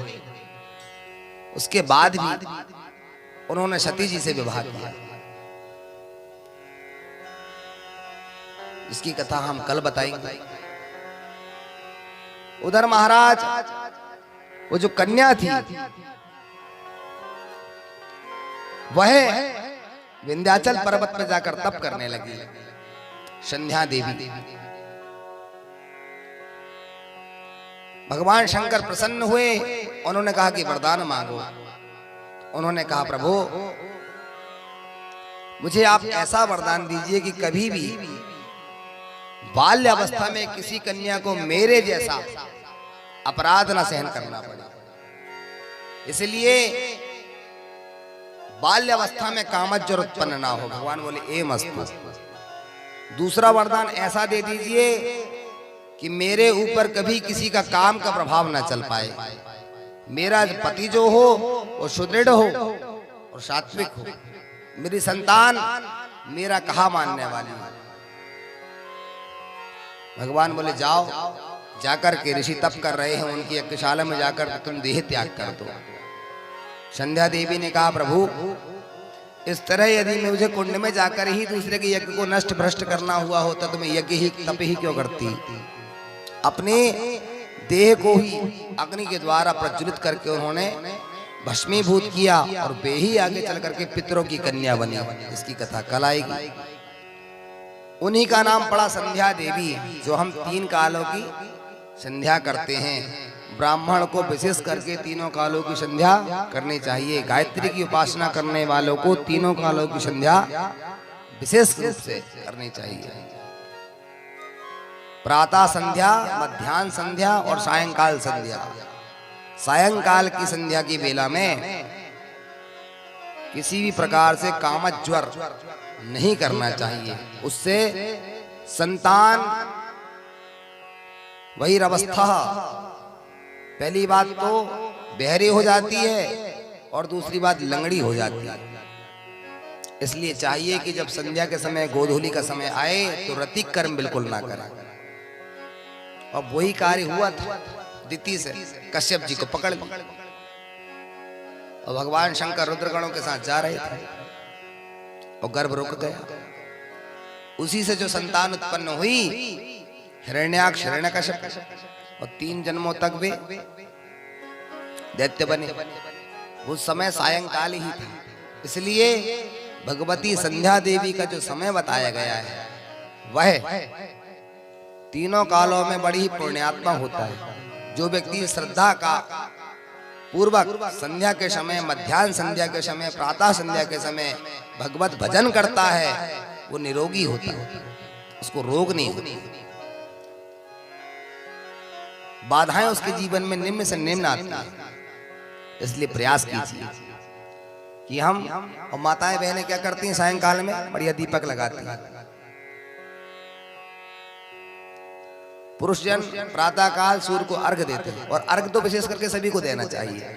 उसके बाद भी उन्होंने सती जी से विवाह किया, जिसकी कथा हम कल बताएंगे। उधर महाराज वो जो कन्या थी वह विंध्याचल पर्वत पर जाकर तप करने लगी, संध्या देवी। भगवान शंकर प्रसन्न हुए, उन्होंने कहा कि वरदान मांगो। उन्होंने कहा प्रभु मुझे आप ऐसा वरदान दीजिए कि कभी भी बाल्य अवस्था में किसी कन्या को मेरे जैसा अपराध न सहन करना पड़े, इसलिए बाल्य अवस्था में कामज्वर उत्पन्न ना हो। भगवान बोले ए मस्तु। दूसरा वरदान ऐसा दे दीजिए कि मेरे ऊपर कभी किसी का काम का प्रभाव न चल पाए, मेरा पति जो हो वो सुदृढ़ हो और सात्विक हो, मेरी संतान मेरा कहा मानने वाली हो। भगवान बोले जाओ, जाकर के ऋषि तप कर रहे हैं उनकी यज्ञशाला में जाकर तुम देह त्याग कर दो। संध्या देवी ने कहा प्रभु इस तरह यदि मुझे कुंड में जाकर ही दूसरे के यज्ञ को नष्ट भ्रष्ट करना हुआ होता तो मैं यज्ञ ही तप ही क्यों करती। अपने देह को ही अग्नि के द्वारा प्रज्वलित करके उन्होंने भस्मीभूत किया और वे ही आगे चल करके पितरों की कन्या बनी। इसकी कथा कल आएगी। उन्हीं का नाम पड़ा संध्या देवी, जो हम 3 कालों की संध्या करते हैं। ब्राह्मण को विशेष करके 3 कालों की संध्या करनी चाहिए। गायत्री की उपासना करने वालों को 3 कालों की संध्या विशेष रूप से करनी चाहिए। प्रातः संध्या, मध्याह्न संध्या और सायंकाल संध्या। सायंकाल की संध्या की बेला में किसी भी प्रकार से कामज्वर नहीं करना चाहिए, उससे संतान वही अवस्था, पहली बात तो बहरी हो जाती है और दूसरी बात लंगड़ी हो जाती है। इसलिए चाहिए कि जब संध्या के समय गोधूली का समय आए तो रतिक कर्म बिल्कुल ना करें। और वही कार्य हुआ था दिति से, कश्यप जी को पकड़ लिया और भगवान शंकर रुद्रगणों के साथ जा रहे थे और गर्भ रुक गया। उसी से जो संतान उत्पन्न हुई हिरण्याक्ष, हिरण्यकश्यप, और 3 जन्मों तक वे दैत्य बने। उस समय सायंकाल ही था, इसलिए भगवती संध्या देवी का जो समय बताया गया है वह 3 कालों में बड़ी ही पुण्यात्मा होता है। जो व्यक्ति श्रद्धा का पूर्वक संध्या के समय, मध्याह्न संध्या के समय, प्रातः संध्या के समय भगवत भजन करता है वो निरोगी होता है, उसको रोग नहीं होती। बाधाएं उसके जीवन में निम्न से निम्न आती हैं। इसलिए प्रयास कीजिए कि हम, और माताएं बहनें क्या करती हैं सायंकाल में बढ़िया दीपक लगाती हैं। पुरुष जन प्रातः काल सूर्य को अर्घ देते हैं, और अर्घ तो विशेष करके सभी को देना चाहिए।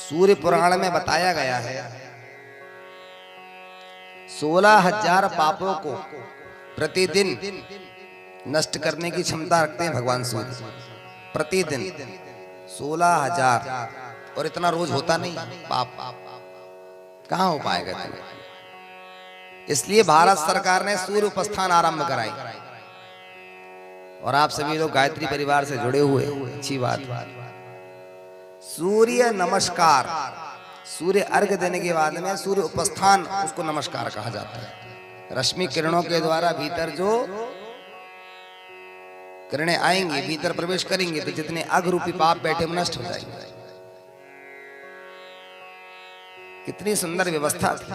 सूर्य पुराण में बताया गया है 16,000 पापों को प्रतिदिन नष्ट करने की क्षमता रखते हैं भगवान सूर्य। प्रतिदिन 16,000, और इतना रोज होता नहीं पाप, कहां हो पाएगा तुम्हें। इसलिए भारत सरकार ने सूर्य उपस्थान आरंभ कराई, और आप सभी लोग गायत्री परिवार से जुड़े हुए, अच्छी बात। सूर्य नमस्कार, सूर्य अर्घ देने के बाद में सूर्य उपस्थान, उसको नमस्कार कहा जाता है। रश्मि किरणों के द्वारा भीतर जो किरणें आएंगी, भीतर प्रवेश करेंगे, तो जितने अघ रूपी पाप बैठे वो नष्ट हो जाएंगे। कितनी सुंदर व्यवस्था थी।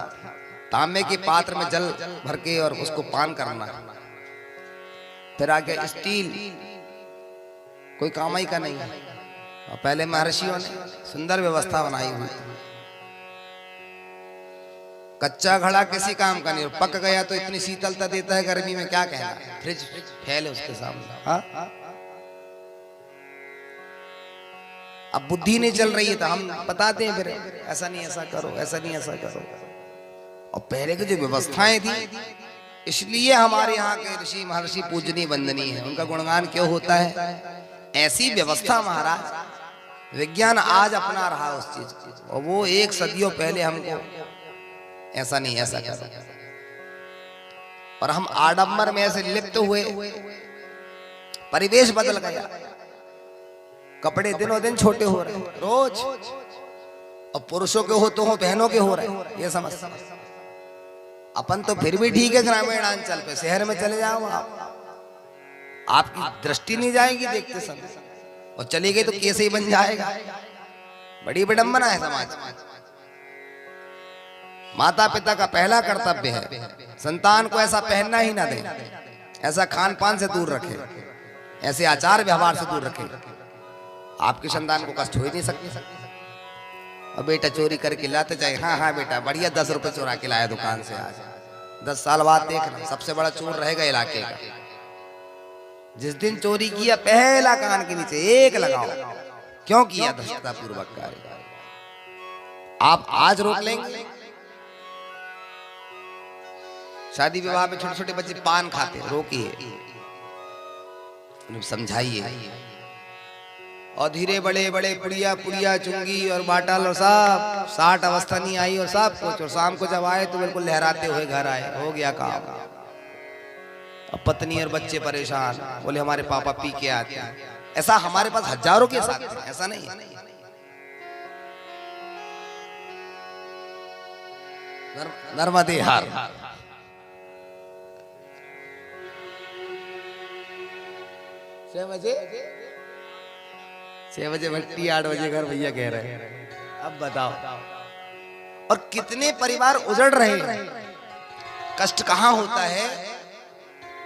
तांबे के पात्र में जल भर के और उसको पान करना। फिर आगे स्टील कोई काम ही का नहीं है। और पहले महर्षियों ने सुंदर व्यवस्था बनाई हुई। कच्चा घड़ा किसी काम का नहीं, और पक गया तो इतनी शीतलता देता है गर्मी में, क्या कहना। फ्रिज फैले उसके सामने। हाँ? अब बुद्धि नहीं चल रही है तो हम बताते हैं फिर ऐसा नहीं ऐसा करो, ऐसा नहीं ऐसा करो। और पहले की जो व्यवस्थाएं थी, इसलिए हमारे यहाँ के ऋषि महर्षि पूजनीय वंदनीय है। उनका गुणगान क्यों होता है? ऐसी व्यवस्था महाराज विज्ञान आज अपना रहा उस चीज को, और वो 1 सदियों पहले हमको ऐसा नहीं ऐसा करो। और हम आडंबर में ऐसे लिप्त हुए, परिवेश बदल गया, कपड़े दिनों दिन छोटे हो रहे रोज, और पुरुषों के हो तो हो, बहनों के हो रहे। ये समझ, अपन तो फिर भी ठीक है ग्रामीणांचल पे, शहर में चले जाओ आप, आपकी दृष्टि नहीं जाएगी देखते समय, और चली गई तो कैसे ही बन जाएगा। बड़ी विडंबना है समाज में। माता पिता का पहला कर्तव्य है संतान को ऐसा पहनना ही ना दे, ऐसा खान पान से दूर रखे, ऐसे आचार व्यवहार से दूर रखे, आपकी संतान को कष्ट हो ही नहीं सकती। और बेटा चोरी करके लाते जाए, हाँ हाँ बेटा बढ़िया 10 रुपए चुरा के लाया दुकान से, आज 10 साल बाद देखना सबसे बड़ा चोर रहेगा इलाके का। जिस दिन चोरी किया पहला कान के नीचे 1 लगाओ, क्यों किया धृष्टता पूर्वक कार्य। आप आज रोक लेंगे, शादी विवाह में छोटे छोटे बच्चे पान खाते, रोकिए, समझाइए। और धीरे बड़े बड़े पुड़िया पुड़िया चुंगी और बाटल और सब 60 अवस्था नहीं आई और सब कुछ, और शाम को जब आए तो बिल्कुल लहराते हुए घर आए, हो गया काम। अब पत्नी और बच्चे परेशान, बोले हमारे पापा पी के आते हैं। ऐसा हमारे पास हजारों के साथ है, ऐसा नहीं है। नर्मदे हार 6 बजे भट्टी, 8 बजे घर, भैया कह रहे हैं। अब बताओ, और कितने परिवार उजड़ रहे हैं। कष्ट कहाँ होता है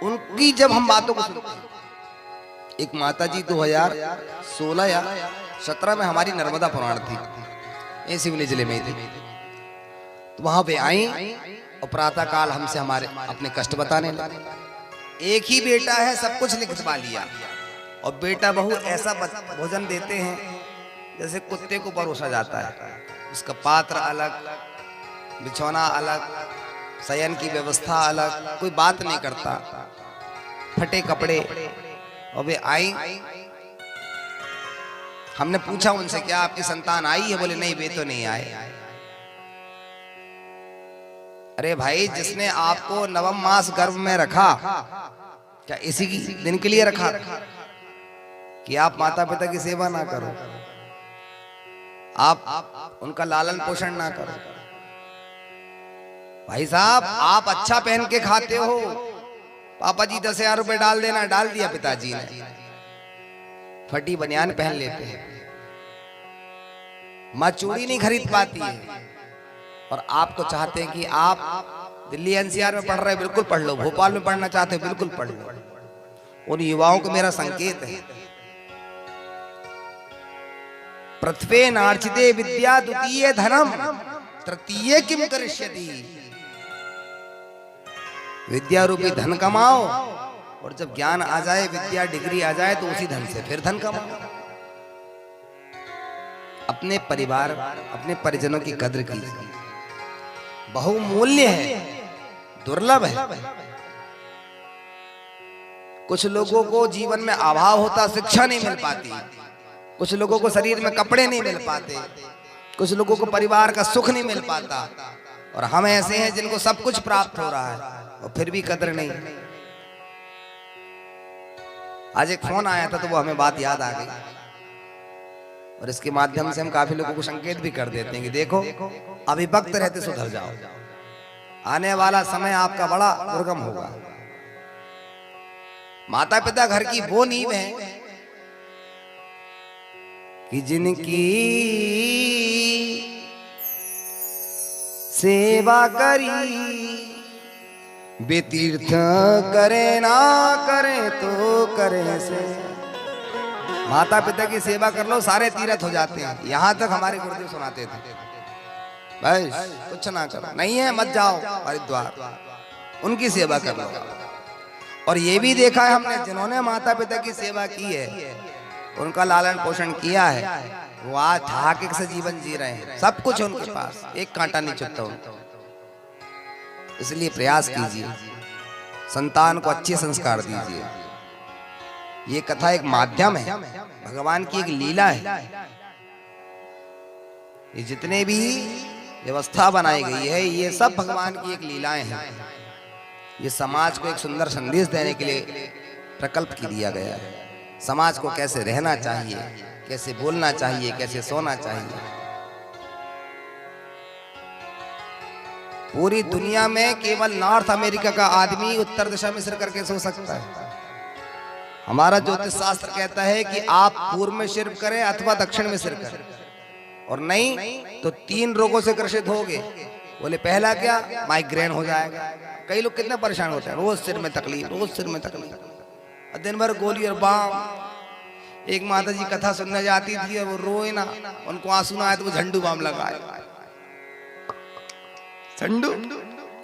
उनकी, जब हम बातों को सुनते हैं। एक माता जी 2016 या 17 में हमारी नर्मदा पुराण थी, ये सिवनी जिले में थी, तो वहां पे आई और प्रातः काल हमसे हमारे अपने कष्ट बताने लगे। एक ही बेटा है, सब कुछ लिखवा लिया, और बेटा बहू ऐसा भोजन देते हैं जैसे कुत्ते को परोसा जाता है। उसका पात्र अलग, बिछौना अलग, शयन की व्यवस्था अलग, कोई बात नहीं करता, फटे कपड़े। और वे आई, हमने पूछा उनसे क्या आपकी संतान आई है? बोले नहीं, वे तो नहीं आए। अरे भाई, जिसने आपको नवम मास गर्भ में रखा, क्या इसी दिन के लिए रखा कि आप माता पिता की सेवा ना करो, आप उनका लालन पोषण ना करो? भाई साहब, आप अच्छा पहन के खाते हो, पापा जी 10,000 रुपए डाल देना, डाल दिया पिताजी ने, फटी बनियान पहन लेते हैं। माँ चूड़ी नहीं खरीद पाती है, और आपको चाहते हैं कि आप दिल्ली एनसीआर में पढ़ रहे, बिल्कुल पढ़ लो, भोपाल में पढ़ना चाहते हो, बिल्कुल पढ़ लो। उन युवाओं को मेरा संकेत है, प्रथवे नार्चिते विद्या द्वितीय धनम तृतीय किम करिष्यति। विद्या रूपी धन कमाओ, और जब ज्ञान आ जाए, विद्या डिग्री आ जाए, तो उसी धन से फिर धन कमाओ। अपने परिवार, अपने परिजनों की कद्र कीजिए, बहुमूल्य है, दुर्लभ है। कुछ लोगों को जीवन में अभाव होता, शिक्षा नहीं मिल पाती, कुछ लोगों को शरीर में कपड़े नहीं मिल पाते, कुछ लोगों को परिवार का सुख नहीं मिल पाता, और हम ऐसे हैं जिनको सब कुछ प्राप्त हो रहा है और फिर भी कदर नहीं। आज एक फोन आया था तो वो हमें बात याद आ गई, और इसके माध्यम से हम काफी लोगों को संकेत भी कर देते हैं कि देखो, अविभक्त रहते सुधर जाओ, आने वाला समय आपका बड़ा दुर्गम होगा। माता पिता घर की वो नींव है कि जिनकी सेवा करी वे तीर्थ करे ना करे तो करे से। माता पिता की सेवा कर लो, सारे तीर्थ हो जाते हैं। यहां तक हमारे गुरुदेव सुनाते थे, भाई कुछ ना करो, नहीं है मत जाओ हरिद्वार, उनकी सेवा कर लो। और ये भी देखा है हमने, जिन्होंने माता पिता की सेवा की है, उनका लालन पोषण किया है, वो आज ठाक से जीवन जी रहे हैं, सब कुछ उनके पास, एक कांटा नहीं चुभता उनको। इसलिए प्रयास कीजिए, संतान को अच्छे संस्कार दीजिए। ये कथा एक माध्यम है, भगवान की एक लीला है। ये जितने भी व्यवस्था बनाई गई है, ये सब भगवान की एक लीलाएं हैं। ये समाज को एक सुंदर संदेश देने के लिए प्रकल्प की दिया गया है। समाज को कैसे रहना चाहिए, कैसे बोलना चाहिए, कैसे सोना चाहिए। पूरी दुनिया में केवल नॉर्थ अमेरिका का आदमी उत्तर दिशा में सिर करके सो सकता है। हमारा ज्योतिष शास्त्र कहता है कि आप पूर्व में सिर करें अथवा दक्षिण में सिर करें, और नहीं तो 3 रोगों से ग्रसित होगे। बोले पहला क्या? माइग्रेन हो जाएगा। कई लोग कितने परेशान होते हैं, रोज सिर में तकलीफ, रोज सिर में तकलीफ, और दिन भर गोली और बाम। एक माता जी कथा सुनने जाती थी और वो रोए ना, उनको आंसू ना आए तो वो झंडू बाम लगाए। झंडू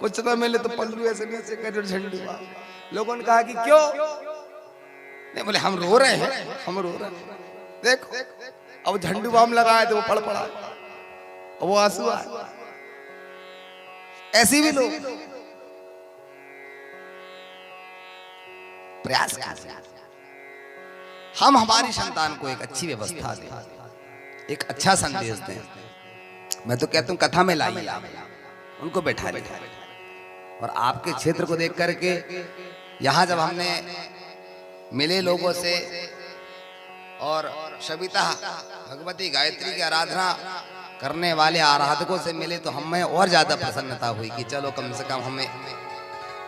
कुछ ना मिले तो पल्लू ऐसे नीचे कर झंडू बाम। लोगों ने कहा कि क्यों? नहीं, बोले हम रो रहे हैं, हम रो रहे हैं। देखो अब झंडू बाम लगाए तो वो पड़ पड़ा और वो आंसू आए। ऐसे भी लोग प्रयास करते हैं। हम हमारी संतान को एक अच्छी व्यवस्था दें, एक अच्छा संदेश दें। मैं तो कहता हूं कथा में लाइए, उनको बैठा लिया। और आपके क्षेत्र को देख करके यहाँ जब हमने मिले लोगों से और सविता भगवती गायत्री की आराधना करने वाले आराधकों से मिले, तो हमें और ज्यादा प्रसन्नता हुई कि चलो कम से कम हमें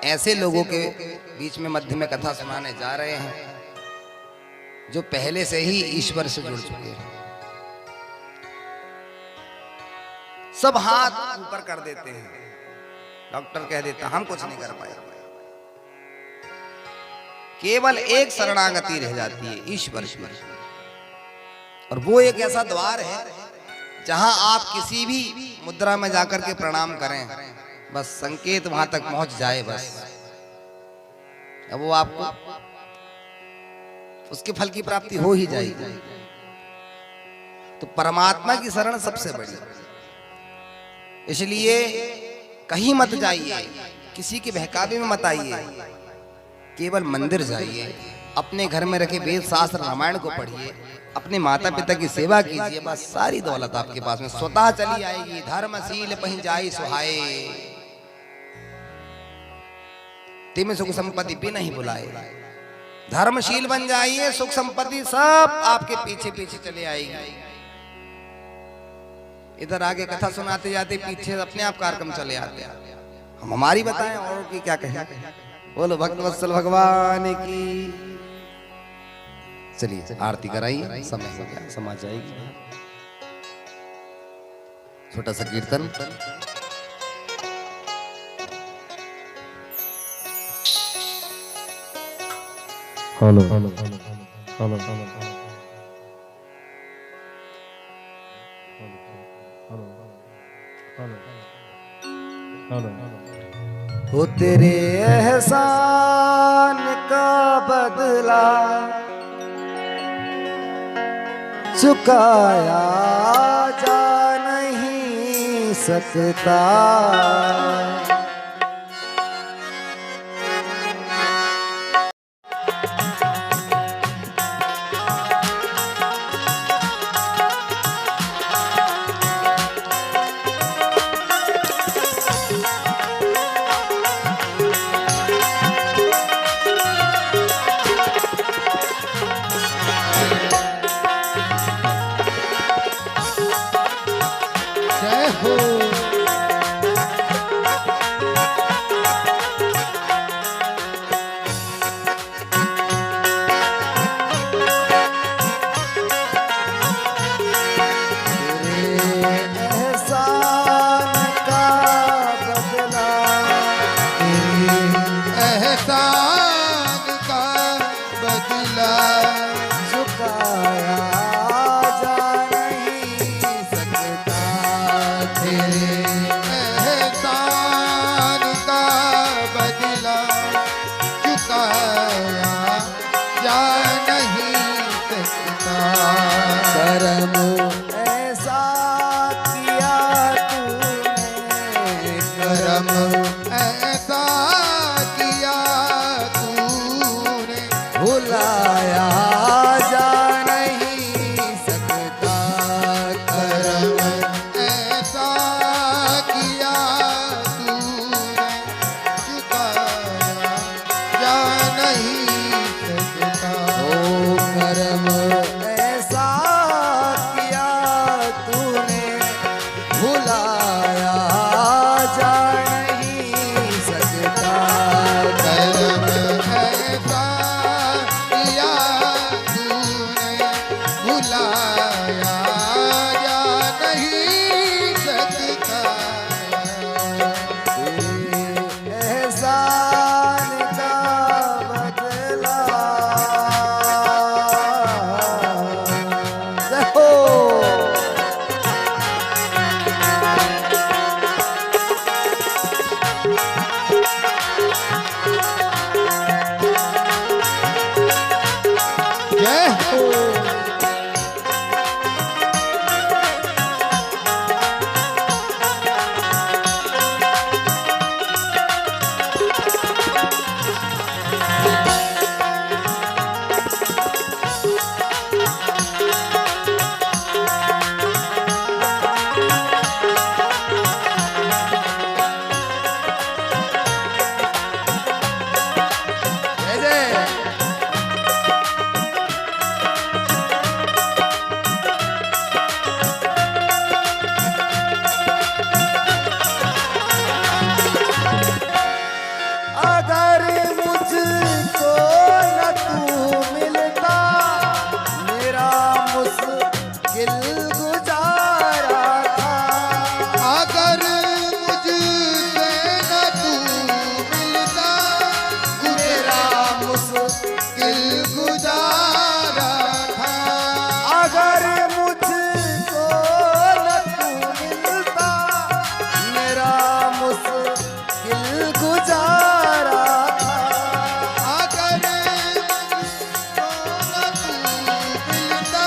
ऐसे लोगों के बीच में मध्य में कथा सुनाने जा रहे हैं जो पहले से ही ईश्वर से जुड़ चुके हैं। सब हाथ ऊपर कर देते हैं, डॉक्टर कह देता हम कुछ नहीं कर पाए। केवल एक शरणागति रह जाती है ईश्वर की, और वो एक ऐसा द्वार है जहां आप किसी भी मुद्रा में जाकर के प्रणाम करें, बस संकेत वहां तक पहुंच जाए, बस अब वो आपको उसके फल की प्राप्ति हो ही जाएगी। तो परमात्मा की शरण सबसे बड़ी, इसलिए कहीं मत जाइए, किसी के बहकावे में मत आइए, केवल मंदिर जाइए, अपने घर में रखे वेद शास्त्र रामायण को पढ़िए, अपने माता पिता की सेवा कीजिए, बस सारी दौलत आपके पास में स्वतः चली आएगी। धर्मशील पहीं जाई सुहाए, तिम सुख संपत्ति भी नहीं बुलाए। धर्मशील बन जाइए, सुख संपत्ति सब आपके पीछे पीछे चले आएगी। इधर आगे कथा सुनाते जाते पीछे अपने आप कार्यक्रम चले आते हैं। हम हमारी बताएं और की क्या कहें। बोलो भक्तवत्सल भगवान की। चलिए आरती कराइए, समय हो गया, समाज जाएगी। छोटा सा कीर्तन। हेलो हेलो हेलो हेलो हो तेरे एहसान का बदला चुकाया जा नहीं सकता। जय हो। एहसान का बदला चुकाया जा नहीं सकता। तेरे एहसान का बदला चुकाया जा नहीं सकता। करम ऐसा किया तूने, करम ऐसा किया तूने भुलाया जा नहीं सकता। करम ऐसा किया तूने चुकाया जा नहीं भुलाया जा नहीं सकता। एहसान का बदला देखो जय हो। जय जय अगर मुझको न तू मिलता मेरा मुश्किल गुजारा था। अगर मुझसे न तू मिलता मेरा मुश्किल गुजारा था। अगर मुझको न तू मिलता मेरा मुश्किल गुजारा था। अगर मुझको न तू मिलता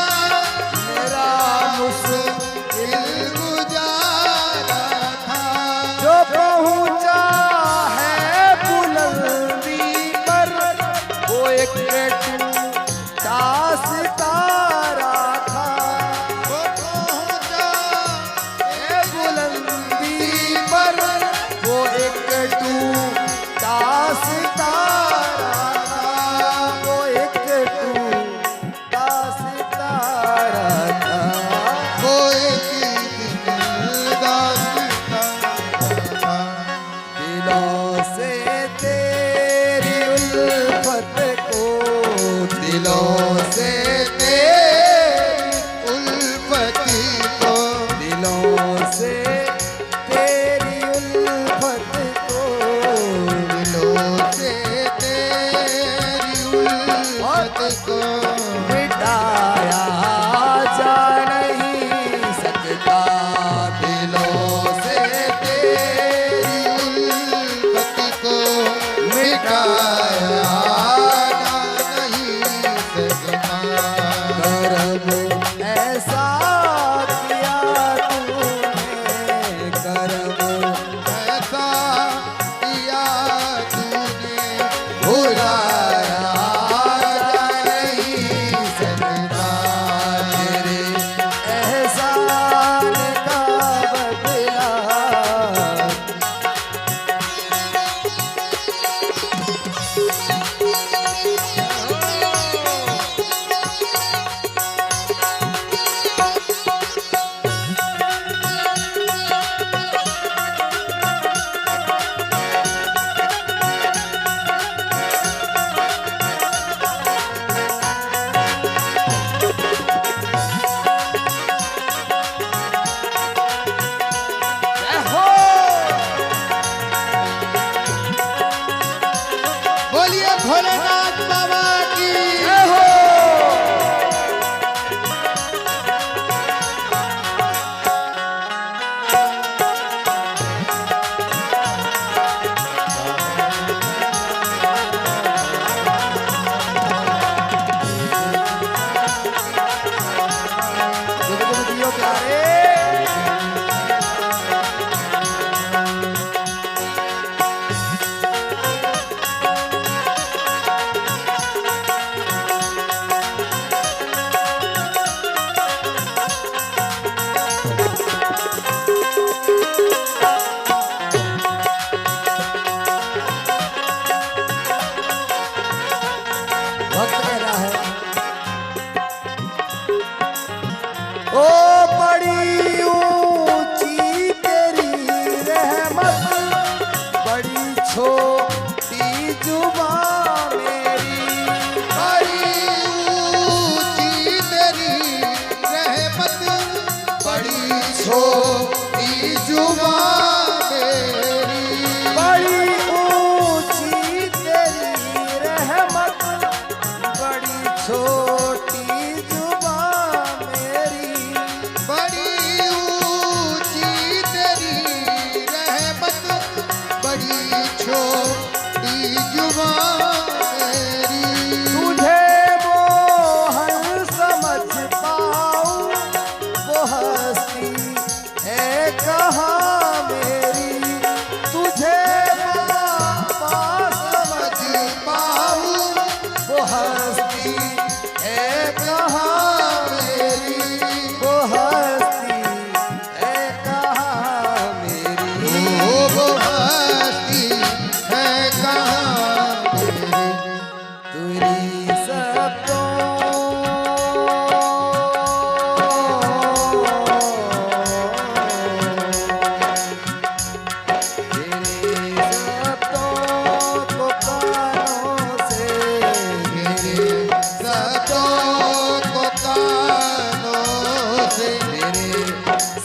से तेरे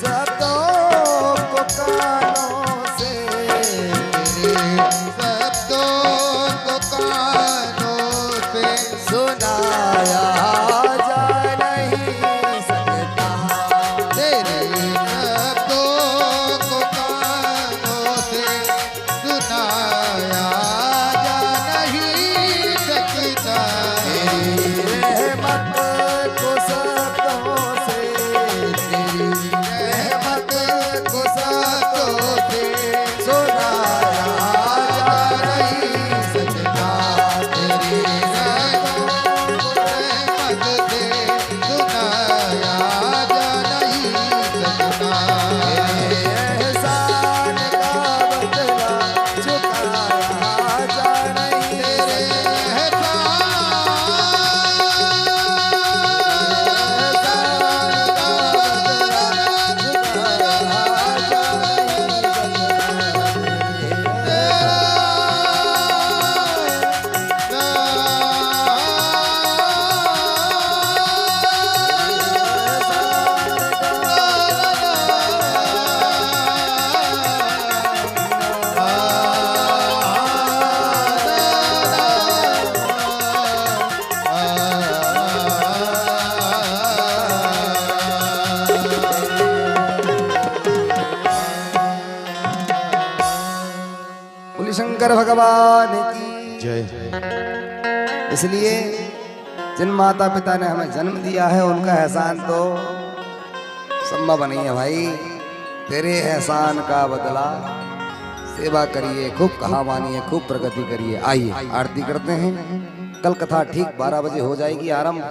शब्दों को कानों से, तेरे शब्दों को कानों से सुनाया जा नहीं सकता। तेरे शब्दों को कानों से सुनाया जा नहीं सकता। तेरी रहमत को शब्दों से, तेरी रहमत को शब्दों से सुनाया जा नहीं सकता। तेरी रहमत रहमत से सुनाया जा नहीं सकता। एहसान का बदला चुकाया जा नहीं तेरे बोले शंकर भगवान की। जय। इसलिए जिन माता पिता ने हमें जन्म दिया है उनका एहसान तो संभव नहीं है भाई। तेरे एहसान का बदला सेवा करिए, खूब कहा मानिए, खूब प्रगति करिए। आइए आरती करते हैं। कल कथा ठीक 12 बजे हो जाएगी आरंभ।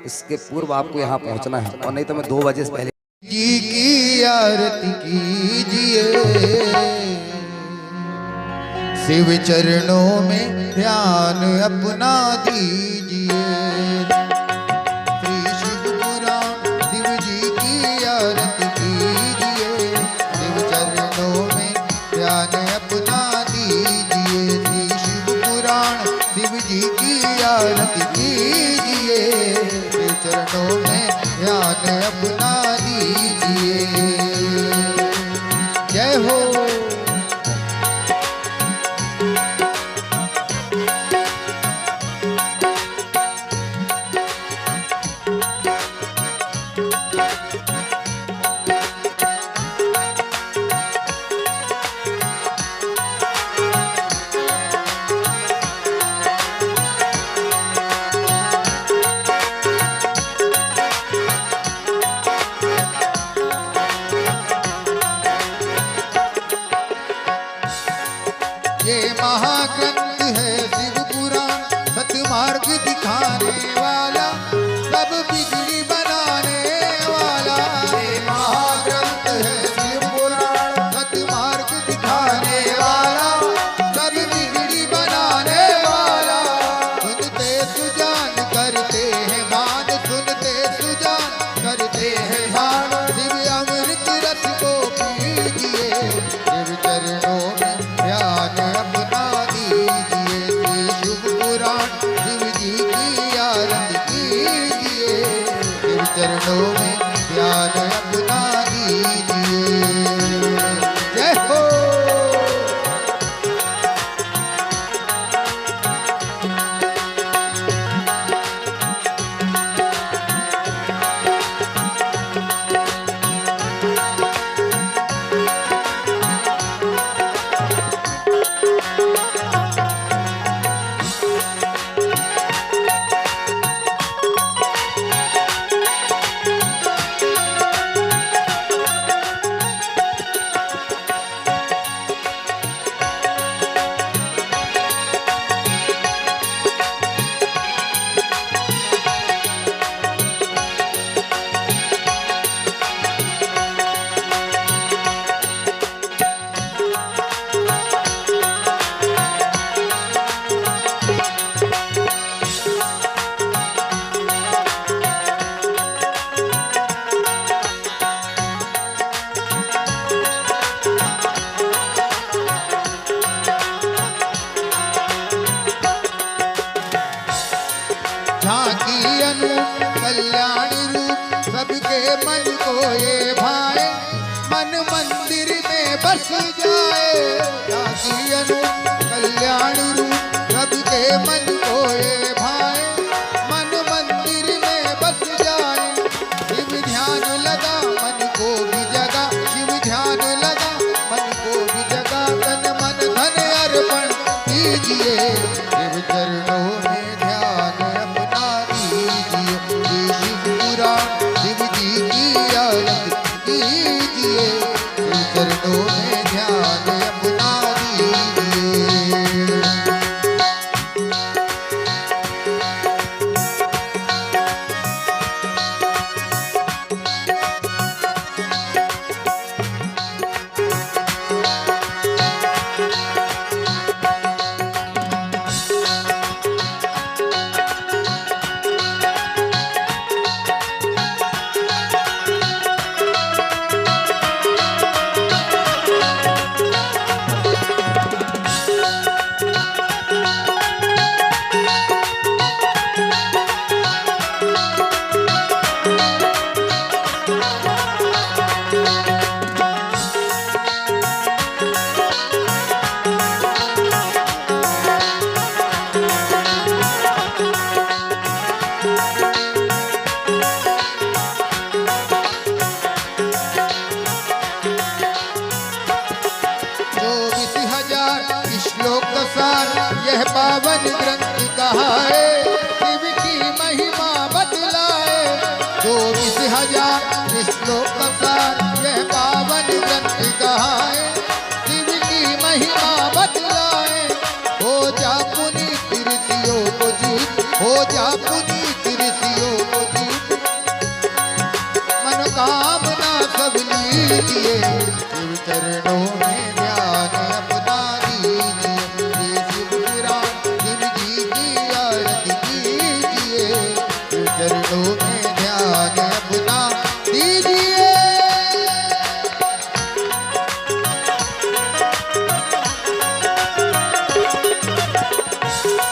इसके पूर्व आपको यहाँ पहुँचना है, और नहीं तो मैं 2 बजे से पहले। जी की आरती कीजिए, शिव चरणों में ध्यान अपना दीजिए। श्री शिव पुराण शिव जी की आरती कीजिए, शिव चरणों में ध्यान अपना दीजिए। श्री शिव पुराण शिव जी की आरती कीजिए, शिव चरणों में ध्यान अपना दीजिए। जय हो। ये महाग्रंथ है शिव पुराण, सतमार्ग दिखाने वाला, सब बिगड़ी बनाने वाला। ये महाग्रंथ है शिव पुराण, सतमार्ग दिखाने वाला, सब बिगड़ी बनाने वाला। सुनते सुजान करते हैं मान, सुनते सुजान करते हैं मान। शिव अमृत रस को पीजिए, शिव चरणों में ध्यान अपना दीजिए। श्री शिव पुराण शिव जी की आरती कीजिए, शिव चरणों में ध्यान अपना दीजिए। जय हो। झांकी अनूप कल्याणी रूप सब सबके मन को ये भाए, मन मंदिर में बस जाए, दासी अनु कल्याण रूप सबके मन को ये भाए, मन मंदिर में बस जाए। शिव ध्यान लगा मन को भी जगा, शिव ध्यान लगा मन को भी जगा, तन मन धन अर्पण कीजिए, शिव चरणों में ध्यान अपना दीजिए। शिव पुराण शिव जी की आरती कीजिए, शिव चरणों में ध्यान अपना दीजिए। यह पावन ग्रंथ कहाए, शिव की महिमा बतलाए। 24,000 श्लोक का सार यह पावन ग्रंथ कहाए, शिव की महिमा बतलाए। हो जा पुनीत ऋषियों को जीत, हो जा पुनीत ऋषियों को जीत, मनोकामना सब लीजिए, शिव चरणों में ध्यान अपना दीजिए। चरणों में ध्यान अपना दीजिए।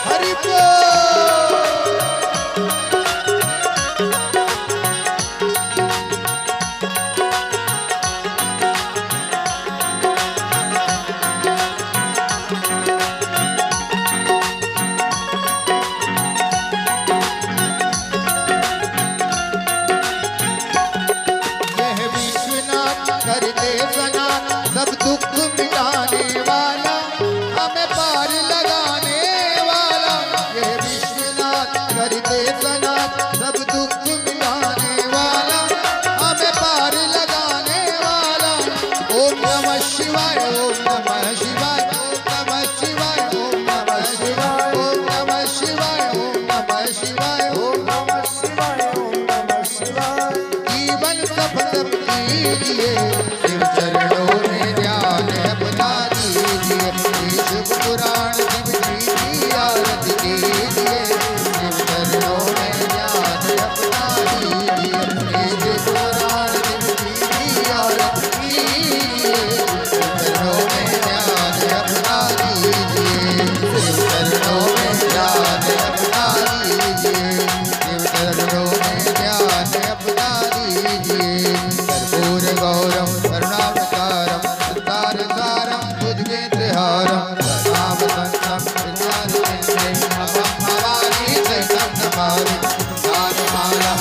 हरि करते सना सब दुख मिटाने वाला, हमें पार लगाने वाला। ये विश्वनाथ करते सना सब दुख मिटाने वाला, हमें पार लगाने वाला। ओम नमः शिवाय, ओम नमः शिवाय, ओम नमः शिवाय, ओम नमः शिवाय, ओम नमः शिवाय, ओम नमः शिवाय, ओम नमः शिवाय, ओम नमः शिवाय। जीवन सफल कीजिए, शिव चरणों में ध्यान अपना दीजिए। शिव पुराण शिव जी की आरती कीजिए, शिव चरणों में ध्यान अपना दीजिए। शिव पुराण शिव जी की आरती कीजिए, शिव चरणों में ध्यान अपना दीजिए। शिव चरणों में ध्यान अपना दीजिए, शिव चरणों में ध्यान अपना दीजिए। कर्पूर गौरम करुणावतारम संसार सारम भुजगेन्द्रहारम नाम संतम भवानी सहितं नमामि। माला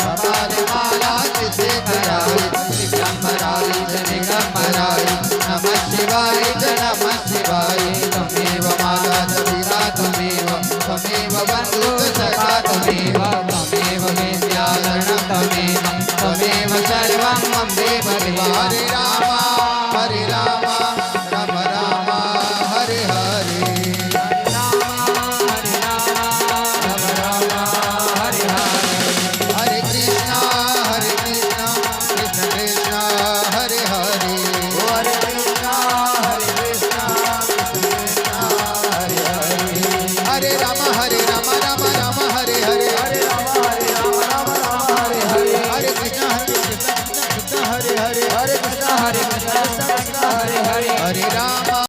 हमारे माला जिसे कराई निगमराई निगमराई। नमः शिवाय नमः शिवाय। त्वमेव माता पिता त्वमेव, त्वमेव बन्धुः सखा त्वमेव, त्वमेव विद्याधरणं त्वमेव, त्वमेव सर्वं मम देव देव।